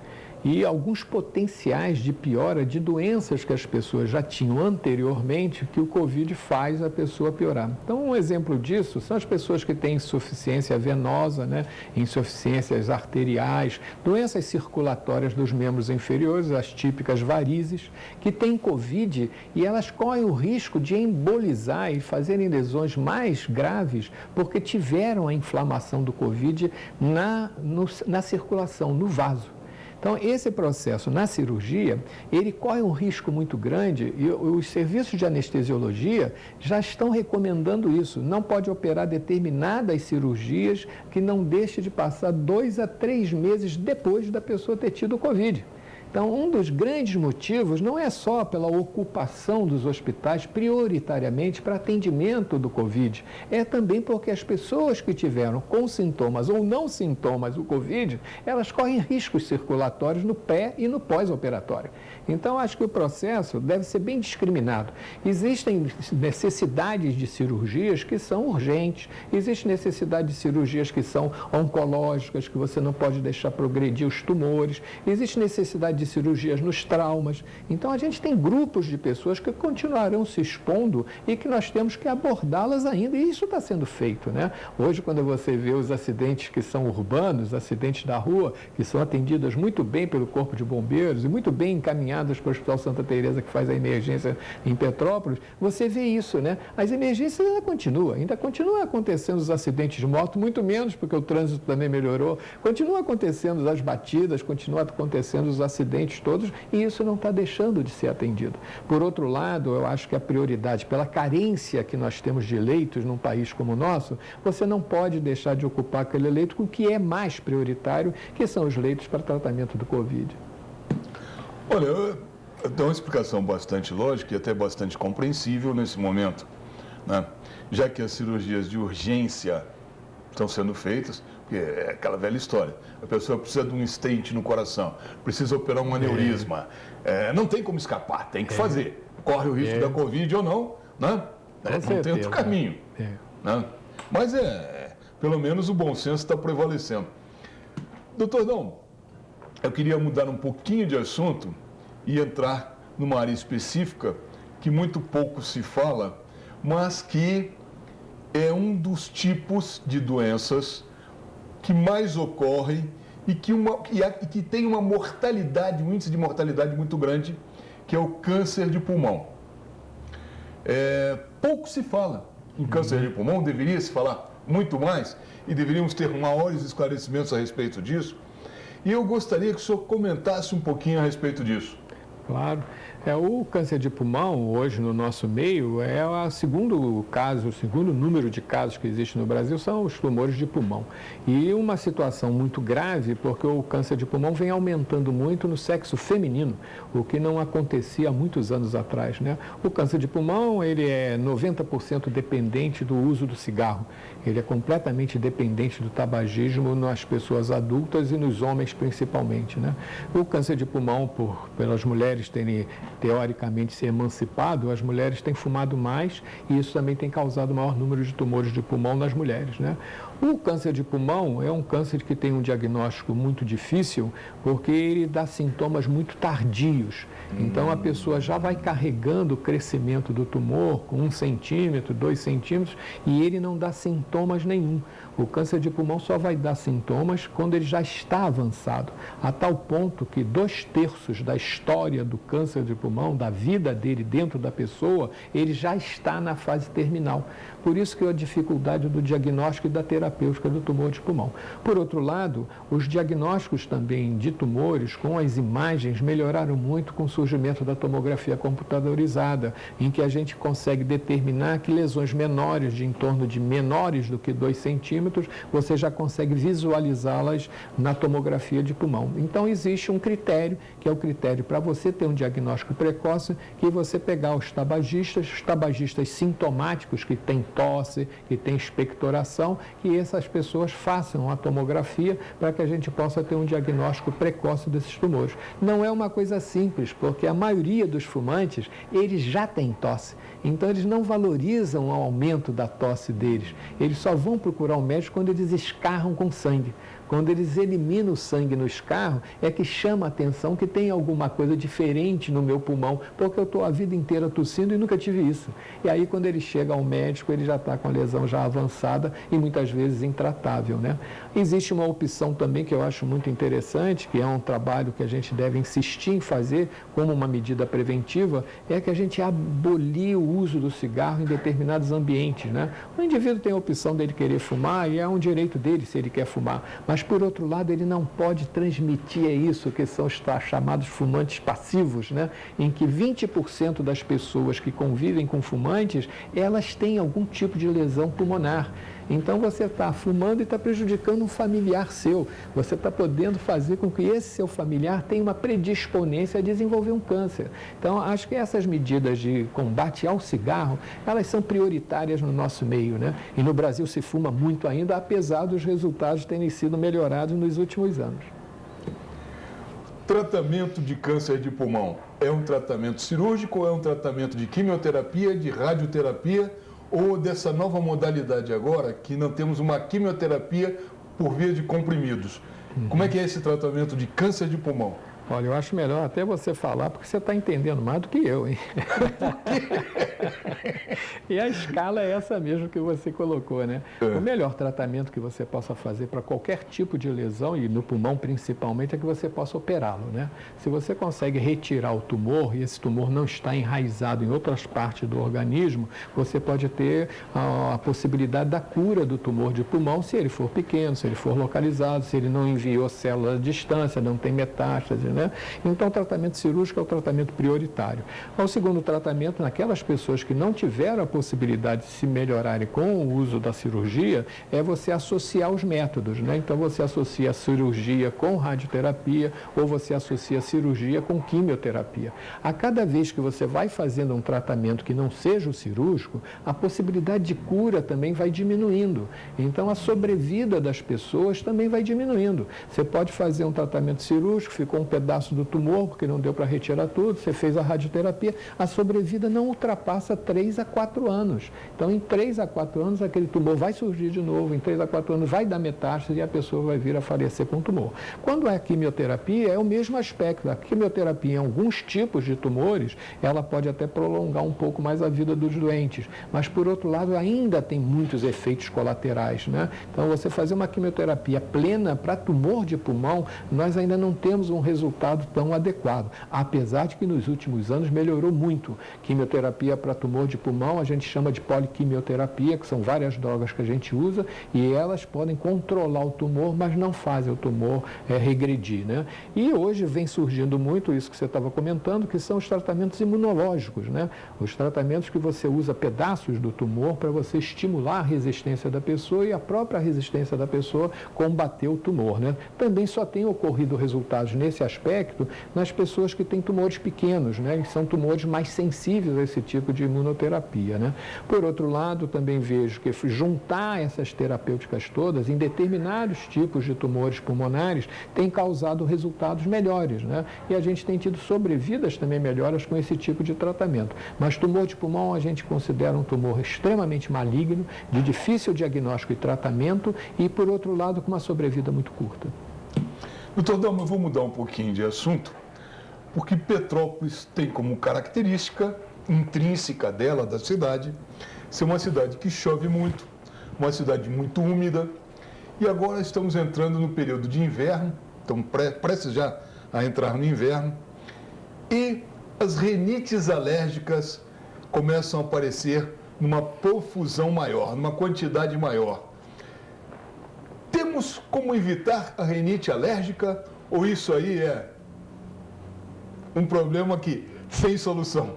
E alguns potenciais de piora de doenças que as pessoas já tinham anteriormente, que o Covid faz a pessoa piorar. Então, um exemplo disso são as pessoas que têm insuficiência venosa, né? Insuficiências arteriais, doenças circulatórias dos membros inferiores, as típicas varizes, que têm Covid e elas correm o risco de embolizar e fazerem lesões mais graves porque tiveram a inflamação do Covid na circulação, no vaso. Então, esse processo na cirurgia, ele corre um risco muito grande e os serviços de anestesiologia já estão recomendando isso. Não pode operar determinadas cirurgias que não deixe de passar 2 a 3 meses depois da pessoa ter tido o Covid. Então, um dos grandes motivos não é só pela ocupação dos hospitais prioritariamente para atendimento do Covid, é também porque as pessoas que tiveram com sintomas ou não sintomas o Covid, elas correm riscos circulatórios no pré e no pós-operatório. Então, acho que o processo deve ser bem discriminado. Existem necessidades de cirurgias que são urgentes, existe necessidade de cirurgias que são oncológicas, que você não pode deixar progredir os tumores, existe necessidade de cirurgias nos traumas. Então, a gente tem grupos de pessoas que continuarão se expondo e que nós temos que abordá-las ainda, e isso está sendo feito, né? Hoje, quando você vê os acidentes que são urbanos, acidentes da rua, que são atendidos muito bem pelo Corpo de Bombeiros e muito bem encaminhados para o Hospital Santa Teresa, que faz a emergência em Petrópolis, você vê isso, né? As emergências ainda continuam acontecendo os acidentes de moto, muito menos porque o trânsito também melhorou, continua acontecendo as batidas, continua acontecendo os acidentes todos, e isso não está deixando de ser atendido. Por outro lado, eu acho que a prioridade, pela carência que nós temos de leitos num país como o nosso, você não pode deixar de ocupar aquele leito com o que é mais prioritário, que são os leitos para tratamento do Covid. Olha, eu dou uma explicação bastante lógica e até bastante compreensível nesse momento, né? Já que as cirurgias de urgência estão sendo feitas, porque é aquela velha história, a pessoa precisa de um stent no coração, precisa operar um aneurisma, não tem como escapar, tem que fazer, corre o risco da Covid ou não, né? Não tem outro caminho, né? Mas pelo menos o bom senso está prevalecendo. Doutor Dom, eu queria mudar um pouquinho de assunto e entrar numa área específica que muito pouco se fala, mas que é um dos tipos de doenças que mais ocorrem e que tem uma mortalidade, um índice de mortalidade muito grande, que é o câncer de pulmão. Pouco se fala em câncer de pulmão, deveria se falar muito mais e deveríamos ter maiores esclarecimentos a respeito disso. E eu gostaria que o senhor comentasse um pouquinho a respeito disso. Claro. O câncer de pulmão, hoje no nosso meio, é o segundo número de casos que existe no Brasil são os tumores de pulmão. E uma situação muito grave, porque o câncer de pulmão vem aumentando muito no sexo feminino, o que não acontecia há muitos anos atrás, né? O câncer de pulmão, ele é 90% dependente do uso do cigarro. Ele é completamente dependente do tabagismo nas pessoas adultas e nos homens principalmente, né? O câncer de pulmão, pelas mulheres terem teoricamente se emancipado, as mulheres têm fumado mais e isso também tem causado maior número de tumores de pulmão nas mulheres, né? O câncer de pulmão é um câncer que tem um diagnóstico muito difícil porque ele dá sintomas muito tardios. Então, a pessoa já vai carregando o crescimento do tumor com 1 centímetro, 2 centímetros, e ele não dá sintomas nenhum. O câncer de pulmão só vai dar sintomas quando ele já está avançado, a tal ponto que 2/3 da história do câncer de pulmão, da vida dele dentro da pessoa, ele já está na fase terminal. Por isso que a dificuldade do diagnóstico e da terapêutica do tumor de pulmão. Por outro lado, os diagnósticos também de tumores com as imagens melhoraram muito com o surgimento da tomografia computadorizada, em que a gente consegue determinar que lesões menores, de em torno de menores do que 2 centímetros, você já consegue visualizá-las na tomografia de pulmão. Então, existe um critério, que é o critério para você ter um diagnóstico precoce, que você pegar os tabagistas sintomáticos, que têm tosse, que têm expectoração, que essas pessoas façam a tomografia para que a gente possa ter um diagnóstico precoce desses tumores. Não é uma coisa simples, porque a maioria dos fumantes, eles já têm tosse. Então, eles não valorizam o aumento da tosse deles. Eles só vão procurar um médico quando eles escarram com sangue. Quando eles eliminam o sangue no escarro, é que chama a atenção que tem alguma coisa diferente no meu pulmão, porque eu estou a vida inteira tossindo e nunca tive isso. E aí, quando ele chega ao médico, ele já está com a lesão já avançada e muitas vezes intratável, né? Existe uma opção também que eu acho muito interessante, que é um trabalho que a gente deve insistir em fazer como uma medida preventiva, é que a gente abolir o uso do cigarro em determinados ambientes, né? O indivíduo tem a opção dele querer fumar e é um direito dele se ele quer fumar, mas por outro lado ele não pode transmitir isso, que são os chamados fumantes passivos, né? Em que 20% das pessoas que convivem com fumantes, elas têm algum tipo de lesão pulmonar. Então, você está fumando e está prejudicando um familiar seu. Você está podendo fazer com que esse seu familiar tenha uma predisponência a desenvolver um câncer. Então, acho que essas medidas de combate ao cigarro, elas são prioritárias no nosso meio, né? E no Brasil se fuma muito ainda, apesar dos resultados terem sido melhorados nos últimos anos. Tratamento de câncer de pulmão é um tratamento cirúrgico ou é um tratamento de quimioterapia, de radioterapia, ou dessa nova modalidade agora, que não temos uma quimioterapia por via de comprimidos? Como é que é esse tratamento de câncer de pulmão? Olha, eu acho melhor até você falar, porque você está entendendo mais do que eu, hein? E a escala é essa mesmo que você colocou, né? O melhor tratamento que você possa fazer para qualquer tipo de lesão, e no pulmão principalmente, é que você possa operá-lo, né? Se você consegue retirar o tumor, e esse tumor não está enraizado em outras partes do organismo, você pode ter a possibilidade da cura do tumor de pulmão, se ele for pequeno, se ele for localizado, se ele não enviou célula à distância, não tem metástase, né? Então, o tratamento cirúrgico é o tratamento prioritário. O segundo tratamento, naquelas pessoas que não tiveram a possibilidade de se melhorarem com o uso da cirurgia, é você associar os métodos, né? Então, você associa a cirurgia com radioterapia ou você associa a cirurgia com quimioterapia. A cada vez que você vai fazendo um tratamento que não seja o cirúrgico, a possibilidade de cura também vai diminuindo. Então, a sobrevida das pessoas também vai diminuindo. Você pode fazer um tratamento cirúrgico, ficou um pedaço do tumor, porque não deu para retirar tudo, você fez a radioterapia, a sobrevida não ultrapassa 3 a 4 anos. Então, em 3 a 4 anos, aquele tumor vai surgir de novo, em 3 a 4 anos vai dar metástase e a pessoa vai vir a falecer com o tumor. Quando é a quimioterapia, é o mesmo aspecto. A quimioterapia, em alguns tipos de tumores, ela pode até prolongar um pouco mais a vida dos doentes, mas, por outro lado, ainda tem muitos efeitos colaterais, né? Então, você fazer uma quimioterapia plena para tumor de pulmão, nós ainda não temos um resultado resultado tão adequado, apesar de que nos últimos anos melhorou muito. Quimioterapia para tumor de pulmão, a gente chama de poliquimioterapia, que são várias drogas que a gente usa, e elas podem controlar o tumor, mas não fazem o tumor regredir, né? E hoje vem surgindo muito isso que você estava comentando, que são os tratamentos imunológicos, né? Os tratamentos que você usa pedaços do tumor para você estimular a resistência da pessoa e a própria resistência da pessoa combater o tumor, né? Também só tem ocorrido resultados nesse aspecto nas pessoas que têm tumores pequenos, né? Que são tumores mais sensíveis a esse tipo de imunoterapia, né? Por outro lado, também vejo que juntar essas terapêuticas todas em determinados tipos de tumores pulmonares tem causado resultados melhores, né? E a gente tem tido sobrevidas também melhoras com esse tipo de tratamento. Mas tumor de pulmão a gente considera um tumor extremamente maligno, de difícil diagnóstico e tratamento e, por outro lado, com uma sobrevida muito curta. Doutor Dalma, eu vou mudar um pouquinho de assunto, porque Petrópolis tem como característica intrínseca dela, da cidade, ser uma cidade que chove muito, uma cidade muito úmida, e agora estamos entrando no período de inverno, estamos prestes já a entrar no inverno, e as rinites alérgicas começam a aparecer numa profusão maior, numa quantidade maior. Temos como evitar a rinite alérgica ou isso aí é um problema que sem solução?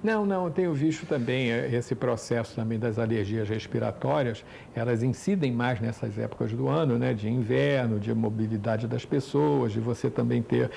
Não, eu tenho visto também esse processo também das alergias respiratórias, elas incidem mais nessas épocas do ano, né, de inverno, de mobilidade das pessoas, de você também ter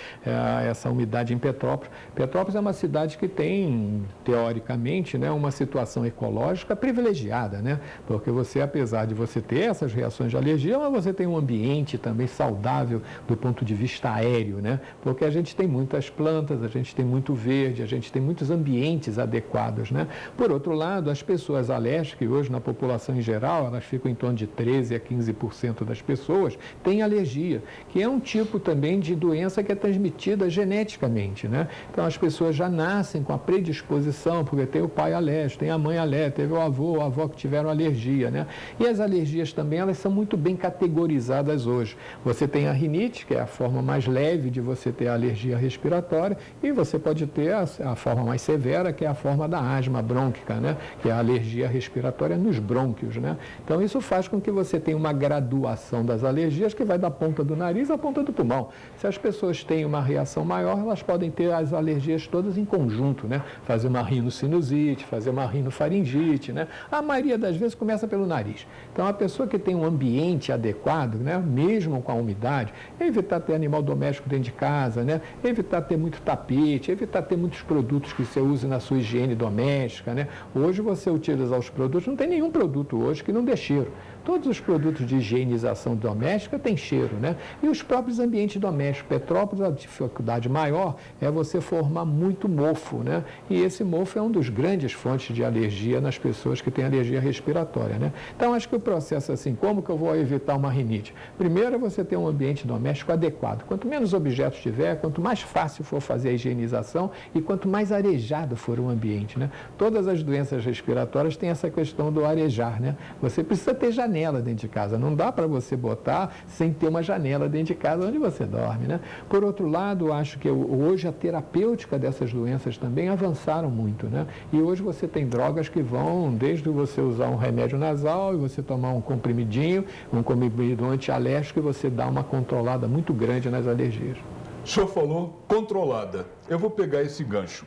essa umidade em Petrópolis. Petrópolis é uma cidade que tem, teoricamente, né, uma situação ecológica privilegiada, né, porque você, apesar de você ter essas reações de alergia, mas você tem um ambiente também saudável do ponto de vista aéreo, né, porque a gente tem muitas plantas, a gente tem muito verde, a gente tem muitos ambientes adequados, né? Por outro lado, as pessoas alérgicas, hoje na população em geral, elas ficam em torno de 13% a 15% das pessoas, têm alergia, que é um tipo também de doença que é transmitida geneticamente, né? Então, as pessoas já nascem com a predisposição, porque tem o pai alérgico, tem a mãe alérgica, teve o avô, a avó que tiveram alergia, né? E as alergias também, elas são muito bem categorizadas hoje. Você tem a rinite, que é a forma mais leve de você ter a alergia respiratória, e você pode ter a forma mais severa, que é a forma da asma brônquica, né? Que é a alergia respiratória nos brônquios, né? Então, isso faz com que você tenha uma graduação das alergias que vai da ponta do nariz à ponta do pulmão. Se as pessoas têm uma reação maior, elas podem ter as alergias todas em conjunto, né? Fazer uma rinocinusite, fazer uma rinofaringite, né? A maioria das vezes começa pelo nariz. Então, a pessoa que tem um ambiente adequado, né? Mesmo com a umidade, evitar ter animal doméstico dentro de casa, né? Evitar ter muito tapete, evitar ter muitos produtos que você use na sua higiene doméstica, né? Hoje você utilizar os produtos, não tem nenhum produto hoje que não dê cheiro. Todos os produtos de higienização doméstica têm cheiro, né? E os próprios ambientes domésticos. Petrópolis, a dificuldade maior é você formar muito mofo, né? E esse mofo é um dos grandes fontes de alergia nas pessoas que têm alergia respiratória, né? Então, acho que o processo é assim, como que eu vou evitar uma rinite? Primeiro é você ter um ambiente doméstico adequado. Quanto menos objetos tiver, quanto mais fácil for fazer a higienização e quanto mais arejado for o ambiente, né? Todas as doenças respiratórias têm essa questão do arejar, né? Você precisa ter janela dentro de casa, não dá para você botar sem ter uma janela dentro de casa onde você dorme, né? Por outro lado, acho que hoje a terapêutica dessas doenças também avançaram muito, né? E hoje você tem drogas que vão desde você usar um remédio nasal e você tomar um comprimidinho, um comprimido antialérgico e você dá uma controlada muito grande nas alergias. O senhor falou controlada. Eu vou pegar esse gancho.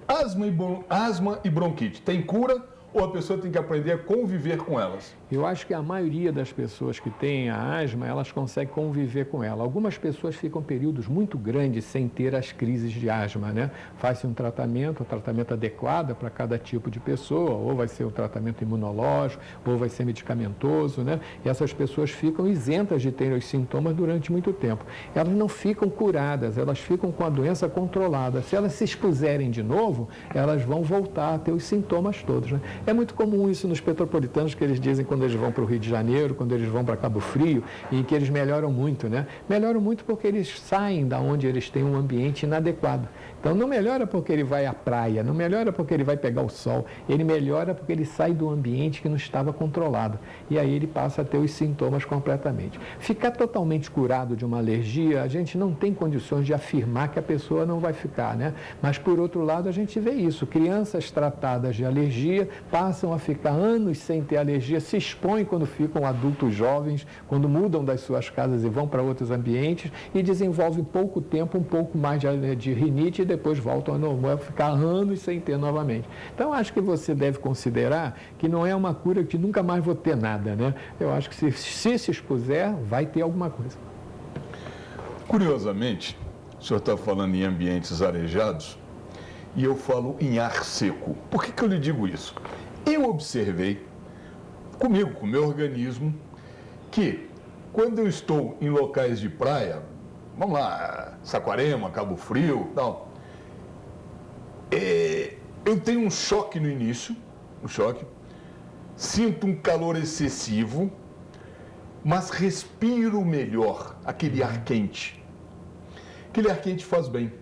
Asma e bronquite, tem cura ou a pessoa tem que aprender a conviver com elas? Eu acho que a maioria das pessoas que têm a asma, elas conseguem conviver com ela. Algumas pessoas ficam períodos muito grandes sem ter as crises de asma, né? Faz-se um tratamento adequado para cada tipo de pessoa, ou vai ser um tratamento imunológico, ou vai ser medicamentoso, né? E essas pessoas ficam isentas de ter os sintomas durante muito tempo. Elas não ficam curadas, elas ficam com a doença controlada. Se elas se expuserem de novo, elas vão voltar a ter os sintomas todos, né? É muito comum isso nos petropolitanos, que eles dizem quando quando eles vão para o Rio de Janeiro, quando eles vão para Cabo Frio, em que eles melhoram muito, né? Melhoram muito porque eles saem da onde eles têm um ambiente inadequado. Então, não melhora porque ele vai à praia, não melhora porque ele vai pegar o sol, ele melhora porque ele sai do ambiente que não estava controlado. E aí ele passa a ter os sintomas completamente. Ficar totalmente curado de uma alergia, a gente não tem condições de afirmar que a pessoa não vai ficar, né? Mas, por outro lado, a gente vê isso. Crianças tratadas de alergia passam a ficar anos sem ter alergia, se expõem quando ficam adultos jovens, quando mudam das suas casas e vão para outros ambientes e desenvolvem pouco tempo, um pouco mais de rinite e depois voltam ao normal, ficar anos sem ter novamente. Então, acho que você deve considerar que não é uma cura que nunca mais vou ter nada, né? Eu acho que se expuser, vai ter alguma coisa. Curiosamente, o senhor está falando em ambientes arejados e eu falo em ar seco. Por que eu lhe digo isso? Eu observei comigo, com o meu organismo, que quando eu estou em locais de praia, vamos lá, Saquarema, Cabo Frio, tal, eu tenho um choque no início, sinto um calor excessivo, mas respiro melhor aquele ar quente. Aquele ar quente faz bem.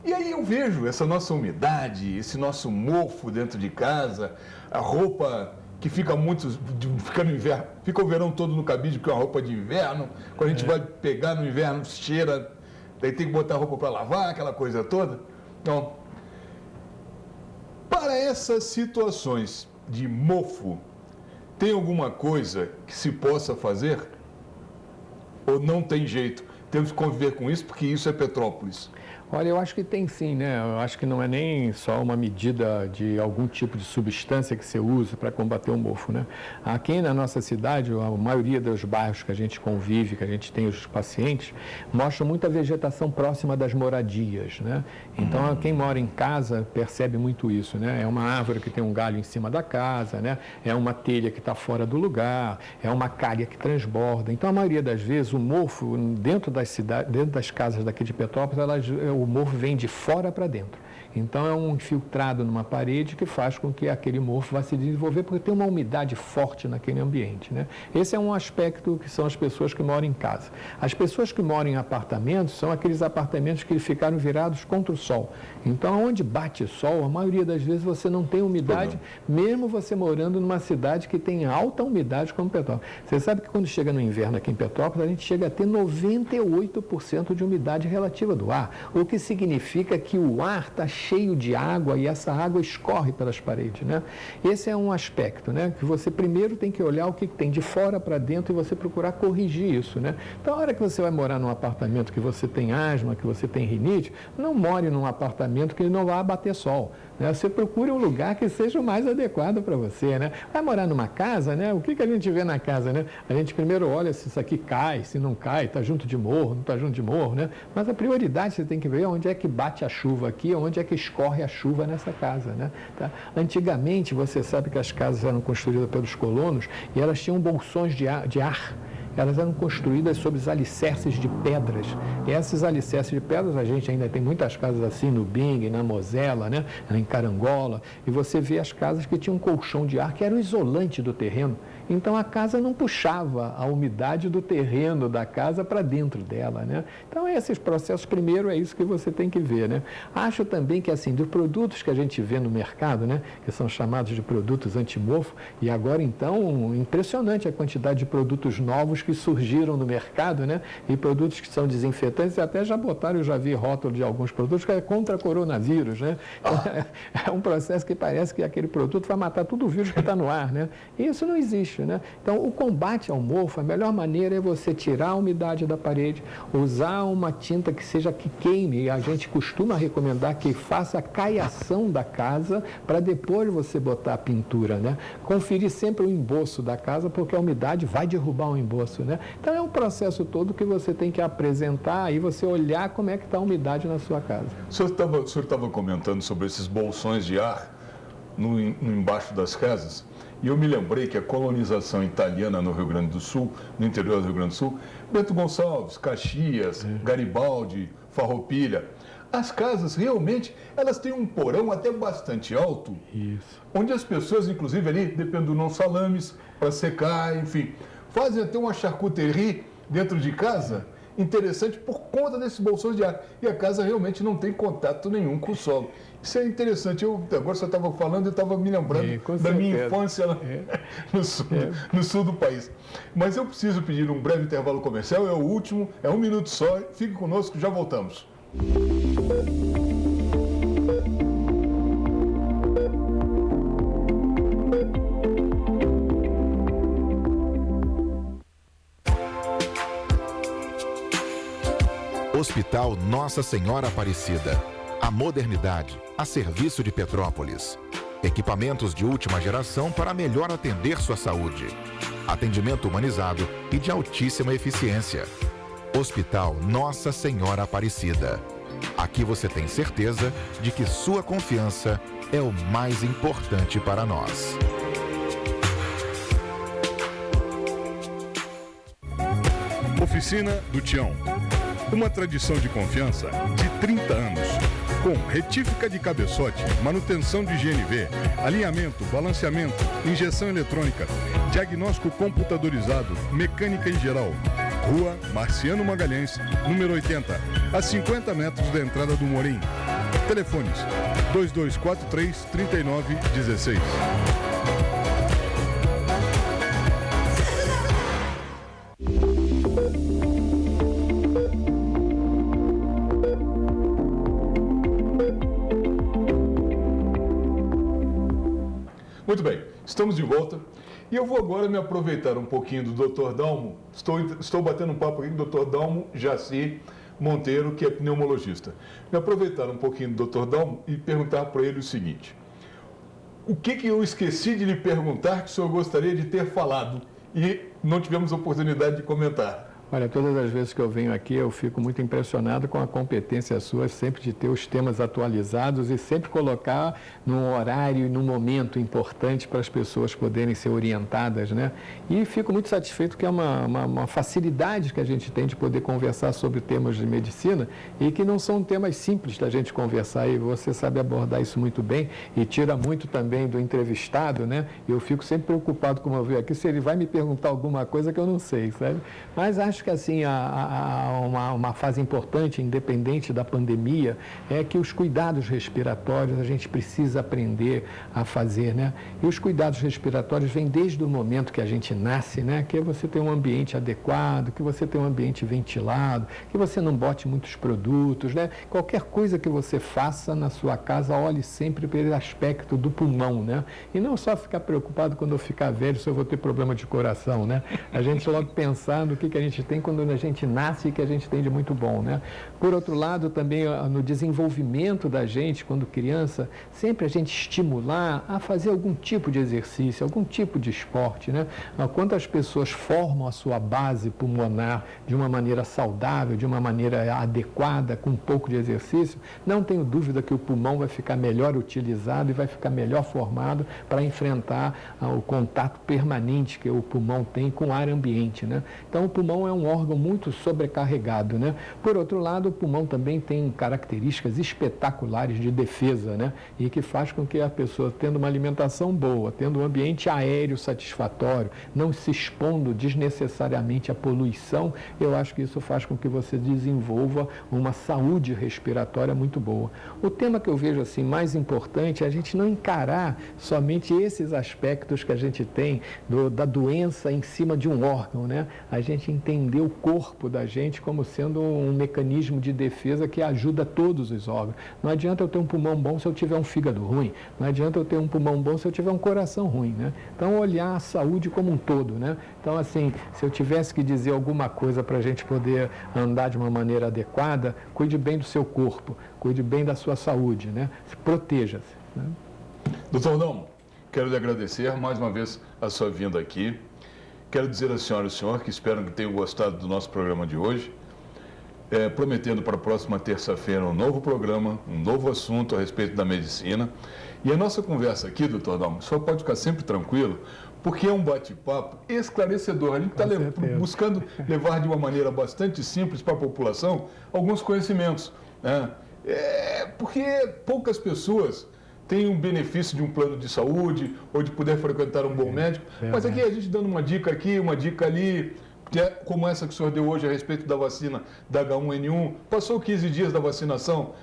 E aí eu vejo essa nossa umidade, esse nosso mofo dentro de casa, a roupa que fica no inverno, fica o verão todo no cabide porque é uma roupa de inverno, quando a gente vai pegar no inverno, cheira, daí tem que botar a roupa para lavar, aquela coisa toda. Então, para essas situações de mofo, tem alguma coisa que se possa fazer? Ou não tem jeito? Temos que conviver com isso porque isso é Petrópolis. Olha, eu acho que tem sim, né? Eu acho que não é nem só uma medida de algum tipo de substância que você usa para combater o mofo, né? Aqui na nossa cidade, a maioria dos bairros que a gente convive, que a gente tem os pacientes, mostra muita vegetação próxima das moradias, né? Então, quem mora em casa percebe muito isso, né? É uma árvore que tem um galho em cima da casa, né? É uma telha que está fora do lugar, é uma calha que transborda. Então, a maioria das vezes, o mofo dentro das cidades, dentro das casas daqui de Petrópolis, o mofo vem de fora para dentro. Então, é um infiltrado numa parede que faz com que aquele mofo vá se desenvolver, porque tem uma umidade forte naquele ambiente, né? Esse é um aspecto que são as pessoas que moram em casa. As pessoas que moram em apartamentos são aqueles apartamentos que ficaram virados contra o sol. Então, onde bate sol, a maioria das vezes você não tem umidade, mesmo você morando numa cidade que tem alta umidade como Petrópolis. Você sabe que quando chega no inverno aqui em Petrópolis, a gente chega a ter 98% de umidade relativa do ar, o que significa que o ar está cheio de água e essa água escorre pelas paredes, né? Esse é um aspecto, né? Que você primeiro tem que olhar o que tem de fora para dentro e você procurar corrigir isso, né? Então, a hora que você vai morar num apartamento que você tem asma, que você tem rinite, não more num apartamento que não vá bater sol, né? Você procura um lugar que seja o mais adequado para você, né? Vai morar numa casa, né? O que a gente vê na casa, né? A gente primeiro olha se isso aqui cai, se não cai, está junto de morro, não está junto de morro, né? Mas a prioridade você tem que ver onde é que bate a chuva aqui, onde é que escorre a chuva nessa casa, né? Tá? Antigamente, você sabe que as casas eram construídas pelos colonos e elas tinham bolsões de ar. Elas eram construídas sobre os alicerces de pedras. E esses alicerces de pedras, a gente ainda tem muitas casas assim no Bing, na Mosela, né? Em Carangola, e você vê as casas que tinham um colchão de ar que era o isolante do terreno. Então, a casa não puxava a umidade do terreno da casa para dentro dela, né? Então, esses processos, primeiro, é isso que você tem que ver, né? Acho também que, assim, dos produtos que a gente vê no mercado, né? Que são chamados de produtos antimofo, e agora, então, impressionante a quantidade de produtos novos que surgiram no mercado, né? E produtos que são desinfetantes, e até já botaram, eu já vi rótulo de alguns produtos que é contra coronavírus, né? É um processo que parece que aquele produto vai matar todo o vírus que está no ar, né? E isso não existe, né? Então, o combate ao mofo, a melhor maneira é você tirar a umidade da parede, usar uma tinta que queime, e a gente costuma recomendar que faça a caiação da casa para depois você botar a pintura, né? Conferir sempre o emboço da casa, porque a umidade vai derrubar o emboço, né? Então, é um processo todo que você tem que apresentar e você olhar como é que está a umidade na sua casa. O senhor estava comentando sobre esses bolsões de ar embaixo das casas. E eu me lembrei que a colonização italiana no Rio Grande do Sul, no interior do Rio Grande do Sul, Bento Gonçalves, Caxias, Garibaldi, Farroupilha, As casas, realmente, elas têm um porão até bastante alto, Isso. onde as pessoas, inclusive ali, dependendo não salames, para secar, enfim, fazem até uma charcuterie dentro de casa, interessante por conta desses bolsões de ar. E a casa realmente não tem contato nenhum com o solo. Isso é interessante. Agora você estava falando, eu estava me lembrando da minha infância lá no sul do país. Mas eu preciso pedir um breve intervalo comercial, é o último, é 1 minuto só. Fique conosco, já voltamos. Hospital Nossa Senhora Aparecida. A modernidade a serviço de Petrópolis. Equipamentos de última geração para melhor atender sua saúde. Atendimento humanizado e de altíssima eficiência. Hospital Nossa Senhora Aparecida. Aqui você tem certeza de que sua confiança é o mais importante para nós. Oficina do Tião. Uma tradição de confiança de 30 anos. Com retífica de cabeçote, manutenção de GNV, alinhamento, balanceamento, injeção eletrônica, diagnóstico computadorizado, mecânica em geral. Rua Marciano Magalhães, número 80, a 50 metros da entrada do Morim. Telefones 2243-3916. Muito bem, estamos de volta e eu vou agora me aproveitar um pouquinho do Dr. Dalmo. Estou batendo um papo aqui com o Dr. Dalmo Jaci Monteiro, que é pneumologista. Me aproveitar um pouquinho do Dr. Dalmo e perguntar para ele o seguinte: o que eu esqueci de lhe perguntar que o senhor gostaria de ter falado e não tivemos oportunidade de comentar? Olha, todas as vezes que eu venho aqui, eu fico muito impressionado com a competência sua, sempre de ter os temas atualizados e sempre colocar num horário e num momento importante para as pessoas poderem ser orientadas, né? E fico muito satisfeito que é uma facilidade que a gente tem de poder conversar sobre temas de medicina e que não são temas simples da gente conversar, e você sabe abordar isso muito bem e tira muito também do entrevistado, né? Eu fico sempre preocupado, como eu vi aqui, se ele vai me perguntar alguma coisa que eu não sei, sabe? Mas acho que assim, uma fase importante, independente da pandemia, é que os cuidados respiratórios a gente precisa aprender a fazer, né? E os cuidados respiratórios vêm desde o momento que a gente nasce, né? Que você tem um ambiente adequado, que você tem um ambiente ventilado, que você não bote muitos produtos, né? Qualquer coisa que você faça na sua casa, olhe sempre pelo aspecto do pulmão, né? E não só ficar preocupado quando eu ficar velho se eu vou ter problema de coração, né? A gente logo pensar no que a gente tem quando a gente nasce e que a gente tem de muito bom, né? Por outro lado, também no desenvolvimento da gente, quando criança, sempre a gente estimular a fazer algum tipo de exercício, algum tipo de esporte, né? Quantas pessoas formam a sua base pulmonar de uma maneira saudável, de uma maneira adequada, com um pouco de exercício, não tenho dúvida que o pulmão vai ficar melhor utilizado e vai ficar melhor formado para enfrentar o contato permanente que o pulmão tem com o ar ambiente, né? Então, o pulmão é um órgão muito sobrecarregado, né? Por outro lado, o pulmão também tem características espetaculares de defesa, né? E que faz com que a pessoa, tendo uma alimentação boa, tendo um ambiente aéreo satisfatório, não se expondo desnecessariamente à poluição, eu acho que isso faz com que você desenvolva uma saúde respiratória muito boa. O tema que eu vejo assim mais importante é a gente não encarar somente esses aspectos que a gente tem da doença em cima de um órgão, né? A gente entender o corpo da gente como sendo um mecanismo de defesa que ajuda todos os órgãos. Não adianta eu ter um pulmão bom se eu tiver um fígado ruim, não adianta eu ter um pulmão bom se eu tiver um coração ruim, né? Então, olhar a saúde como um todo, né? Então, assim, se eu tivesse que dizer alguma coisa para a gente poder andar de uma maneira adequada, cuide bem do seu corpo, cuide bem da sua saúde, né? Proteja-se, né? Doutor Dalmo, quero lhe agradecer mais uma vez a sua vinda aqui. Quero dizer à senhora e ao senhor que espero que tenham gostado do nosso programa de hoje, prometendo para a próxima terça-feira um novo programa, um novo assunto a respeito da medicina. E a nossa conversa aqui, doutor Dalmo, só pode ficar sempre tranquilo, porque é um bate-papo esclarecedor. A gente está buscando levar de uma maneira bastante simples para a população alguns conhecimentos, né? Porque poucas pessoas têm um benefício de um plano de saúde ou de poder frequentar um bom médico. Mas aqui a gente dando uma dica aqui, uma dica ali, que é como essa que o senhor deu hoje a respeito da vacina da H1N1. Passou 15 dias da vacinação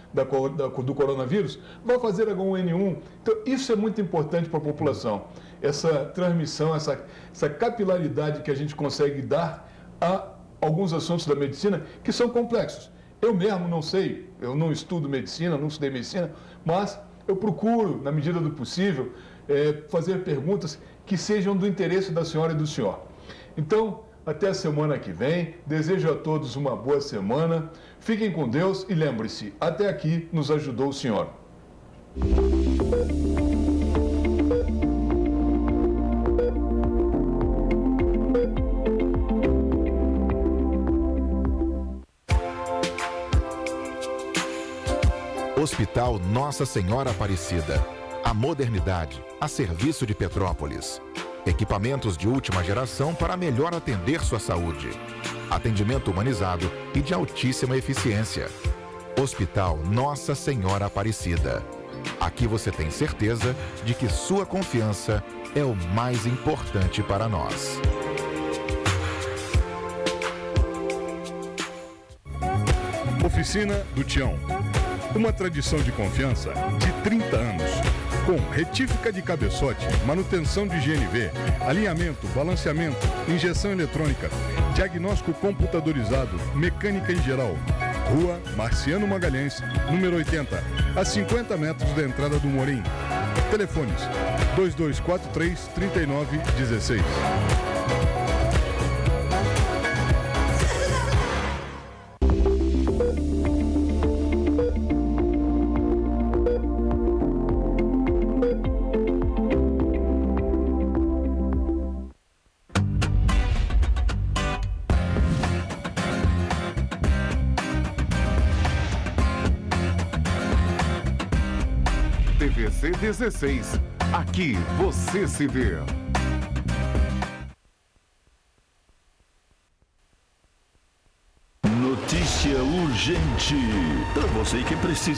do coronavírus, vai fazer H1N1. Então, isso é muito importante para a população. Essa transmissão, essa capilaridade que a gente consegue dar a alguns assuntos da medicina que são complexos. Eu mesmo não sei, eu não estudo medicina, não estudei medicina, mas eu procuro, na medida do possível, fazer perguntas que sejam do interesse da senhora e do senhor. Então, até a semana que vem, desejo a todos uma boa semana, fiquem com Deus e lembre-se, até aqui nos ajudou o senhor. Hospital Nossa Senhora Aparecida. A modernidade a serviço de Petrópolis. Equipamentos de última geração para melhor atender sua saúde. Atendimento humanizado e de altíssima eficiência. Hospital Nossa Senhora Aparecida. Aqui você tem certeza de que sua confiança é o mais importante para nós. Oficina do Tião. Uma tradição de confiança de 30 anos. Com retífica de cabeçote, manutenção de GNV, alinhamento, balanceamento, injeção eletrônica, diagnóstico computadorizado, mecânica em geral. Rua Marciano Magalhães, número 80, a 50 metros da entrada do Morim. Telefones 2243-3916. TVC 16. Aqui você se vê. Notícia urgente para você que precisa